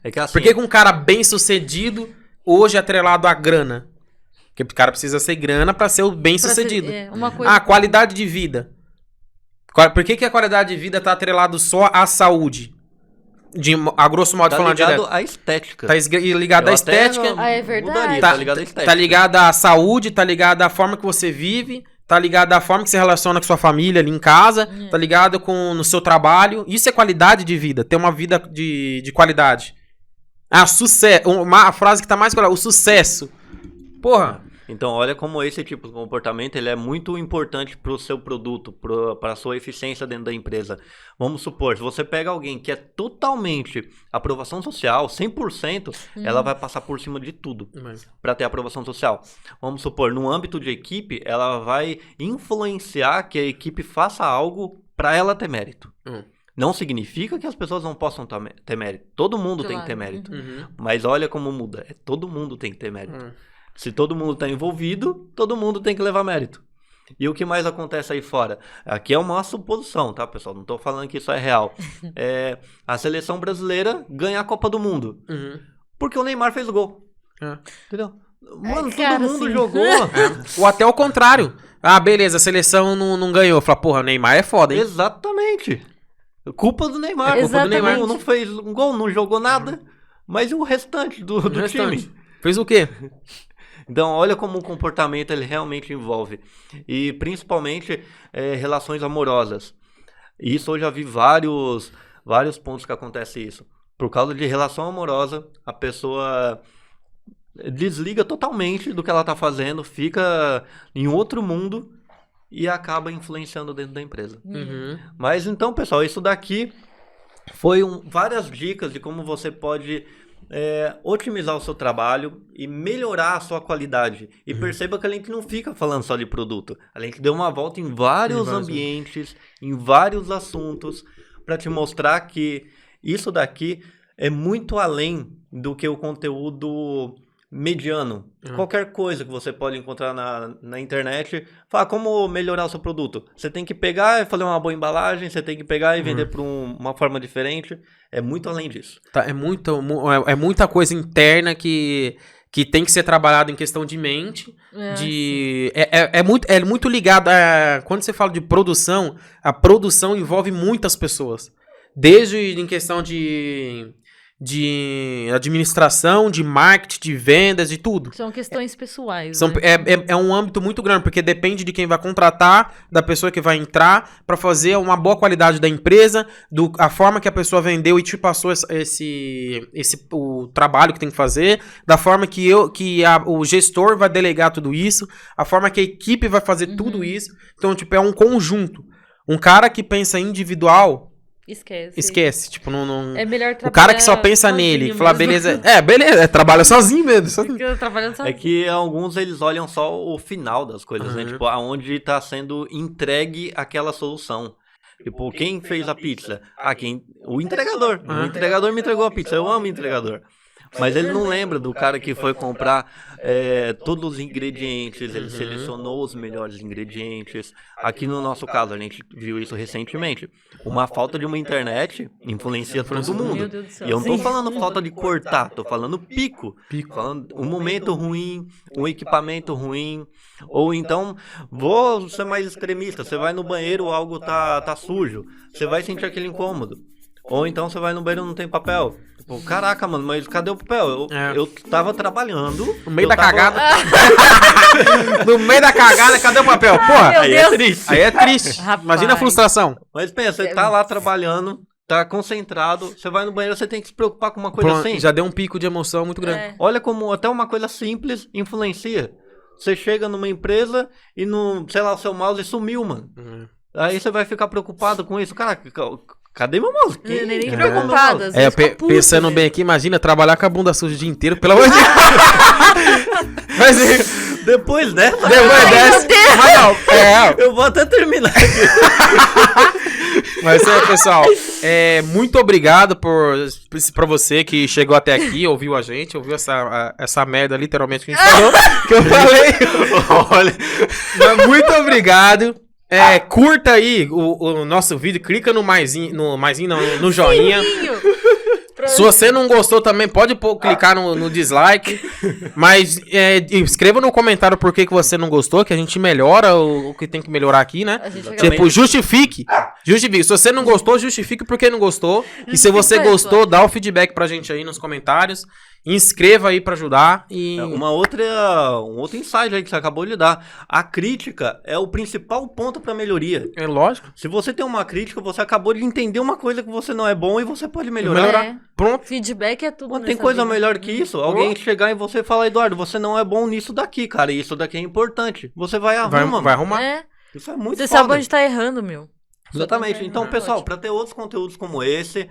É que assim, Por que um cara bem sucedido hoje é atrelado à grana? Porque o cara precisa ser grana pra ser o bem sucedido. Uma coisa... Ah, qualidade de vida. Por que a qualidade de vida tá atrelado só à saúde? A grosso modo tá falando ligado direto. à estética. Tá ligado Eu à até estética. Ah, é verdade. mudaria, Tá, tá ligado à estética. tá ligado à saúde, tá ligado à forma que você vive, tá ligado à forma que você relaciona com sua família ali em casa, tá ligado no seu trabalho. Isso é qualidade de vida, ter uma vida de qualidade. Ah, sucesso. A frase que tá mais clara, o sucesso. Porra. Então, olha como esse tipo de comportamento ele é muito importante para o seu produto, para a sua eficiência dentro da empresa. Vamos supor, se você pega alguém que é totalmente aprovação social, 100%, ela vai passar por cima de tudo para ter aprovação social. Vamos supor, no âmbito de equipe, ela vai influenciar que a equipe faça algo para ela ter mérito. Não significa que as pessoas não possam ter mérito. Todo mundo tem que ter mérito. Mas olha como muda. Todo mundo tem que ter mérito. Se todo mundo está envolvido, todo mundo tem que levar mérito. E o que mais acontece aí fora? Aqui é uma suposição, tá, pessoal? Não estou falando que isso é real. A seleção brasileira ganha a Copa do Mundo. Porque o Neymar fez o gol. Entendeu? Mano, cara, todo mundo assim. jogou. Ou até o contrário. Ah, beleza, a seleção não ganhou. Fala, porra, o Neymar é foda, hein? Exatamente. Culpa do Neymar. Culpa do Neymar. Não fez um gol, não jogou nada. Mas e o restante do time? Fez o quê? Então, olha como o comportamento ele realmente envolve. E, principalmente, relações amorosas. Isso eu já vi vários pontos que acontece isso. Por causa de relação amorosa, a pessoa desliga totalmente do que ela está fazendo, fica em outro mundo e acaba influenciando dentro da empresa. Mas, então, pessoal, isso daqui foi várias dicas de como você pode... otimizar o seu trabalho e melhorar a sua qualidade. E perceba que a gente não fica falando só de produto. A gente deu uma volta em vários ambientes, em vários assuntos, para te mostrar que isso daqui é muito além do que o conteúdo mediano. Qualquer coisa que você pode encontrar na internet, fala como melhorar o seu produto. Você tem que pegar e fazer uma boa embalagem, você tem que pegar e vender por uma forma diferente. É muito além disso. Tá, é muita coisa interna que tem que ser trabalhada em questão de mente. É muito ligado a... Quando você fala de produção, a produção envolve muitas pessoas. Desde em questão de administração, de marketing, de vendas, de tudo. São questões pessoais. É um âmbito muito grande, porque depende de quem vai contratar, da pessoa que vai entrar, para fazer uma boa qualidade da empresa, a forma que a pessoa vendeu e te passou o trabalho que tem que fazer, da forma que o gestor vai delegar tudo isso, a forma que a equipe vai fazer tudo isso. Então, tipo, é um conjunto. Um cara que pensa individual... Esquece. Tipo, não... É melhor trabalhar o cara que só pensa nele, falar, beleza... trabalha sozinho mesmo. Trabalhando sozinho. É que alguns eles olham só o final das coisas, né? Tipo, aonde está sendo entregue aquela solução. Tipo, quem fez a pizza? O entregador. O entregador me entregou a pizza. Eu amo o entregador. Mas ele não lembra do cara que foi comprar todos os ingredientes, ele selecionou os melhores ingredientes. Aqui no nosso caso, a gente viu isso recentemente. Uma falta de uma internet influencia todo mundo. Meu Deus do céu. E eu não tô Sim. falando falta de cortar, tô falando pico. Falando um momento ruim, um equipamento ruim. Ou então, vou ser mais extremista, você vai no banheiro, algo tá sujo. Você vai sentir aquele incômodo. Ou então você vai no banheiro e não tem papel. Tipo, caraca, mano, mas cadê o papel? Eu tava trabalhando. No meio da cagada. No meio da cagada, cadê o papel? Porra, Meu Aí Deus. é triste. aí é triste. Rapaz. Imagina a frustração. Mas pensa, você tá lá trabalhando, tá concentrado, você vai no banheiro, você tem que se preocupar com uma coisa Pronto, assim. já deu um pico de emoção muito grande. É. Olha como até uma coisa simples influencia. Você chega numa empresa e sei lá, o seu mouse sumiu, mano. Aí você vai ficar preocupado com isso. Caraca, cadê meu mouse? Nem Quem pegou meu preocupado, mouse? às vezes fica puto, Pensando velho. bem aqui, imagina trabalhar com a bunda suja o dia inteiro, pelo amor de Deus. Mas Depois dessa, depois dessa. Mas não, eu vou até terminar aqui. Mas pessoal, muito obrigado pra você que chegou até aqui, ouviu a gente, ouviu essa merda literalmente que a gente falou, que eu falei. Olha, Mas muito obrigado. Curta aí o nosso vídeo, clica no no joinha. Se você não gostou também, pode clicar no dislike. Mas escreva no comentário por que você não gostou, que a gente melhora o que tem que melhorar aqui, né? A gente Tipo, justifique. Se você não gostou, justifique por que não gostou. E se você Justifica, gostou, dá o feedback pra gente aí nos comentários. Inscreva aí pra ajudar. E um outro insight aí que você acabou de dar. A crítica é o principal ponto pra melhoria. é lógico. Se você tem uma crítica, você acabou de entender uma coisa que você não é bom e você pode melhorar. É. Pronto. Feedback é tudo. Não tem nessa coisa vida. melhor que isso. Alguém chegar em você e falar, Eduardo, você não é bom nisso daqui, cara. E isso daqui é importante. Você vai arrumar. Vai arrumar. É. Isso é muito Você foda. sabe onde tá errando, meu. Exatamente. Então, Ah, pessoal, ótimo. para ter outros conteúdos como esse,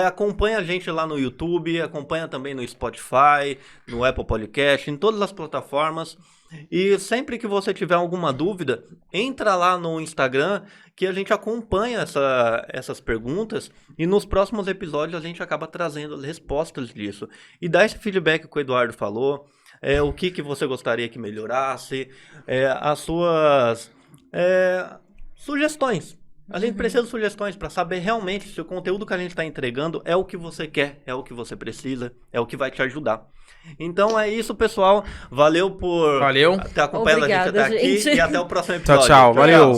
acompanha a gente lá no YouTube, acompanha também no Spotify, no Apple Podcast, em todas as plataformas. E sempre que você tiver alguma dúvida, entra lá no Instagram que a gente acompanha essas perguntas e nos próximos episódios a gente acaba trazendo as respostas disso. E dá esse feedback que o Eduardo falou, o que você gostaria que melhorasse, as suas sugestões. A gente precisa de sugestões para saber realmente se o conteúdo que a gente está entregando é o que você quer, é o que você precisa, é o que vai te ajudar. Então é isso, pessoal. Valeu por Valeu. ter acompanhado a gente Obrigada, até aqui gente. e até o próximo Tchau, episódio. tchau. Valeu.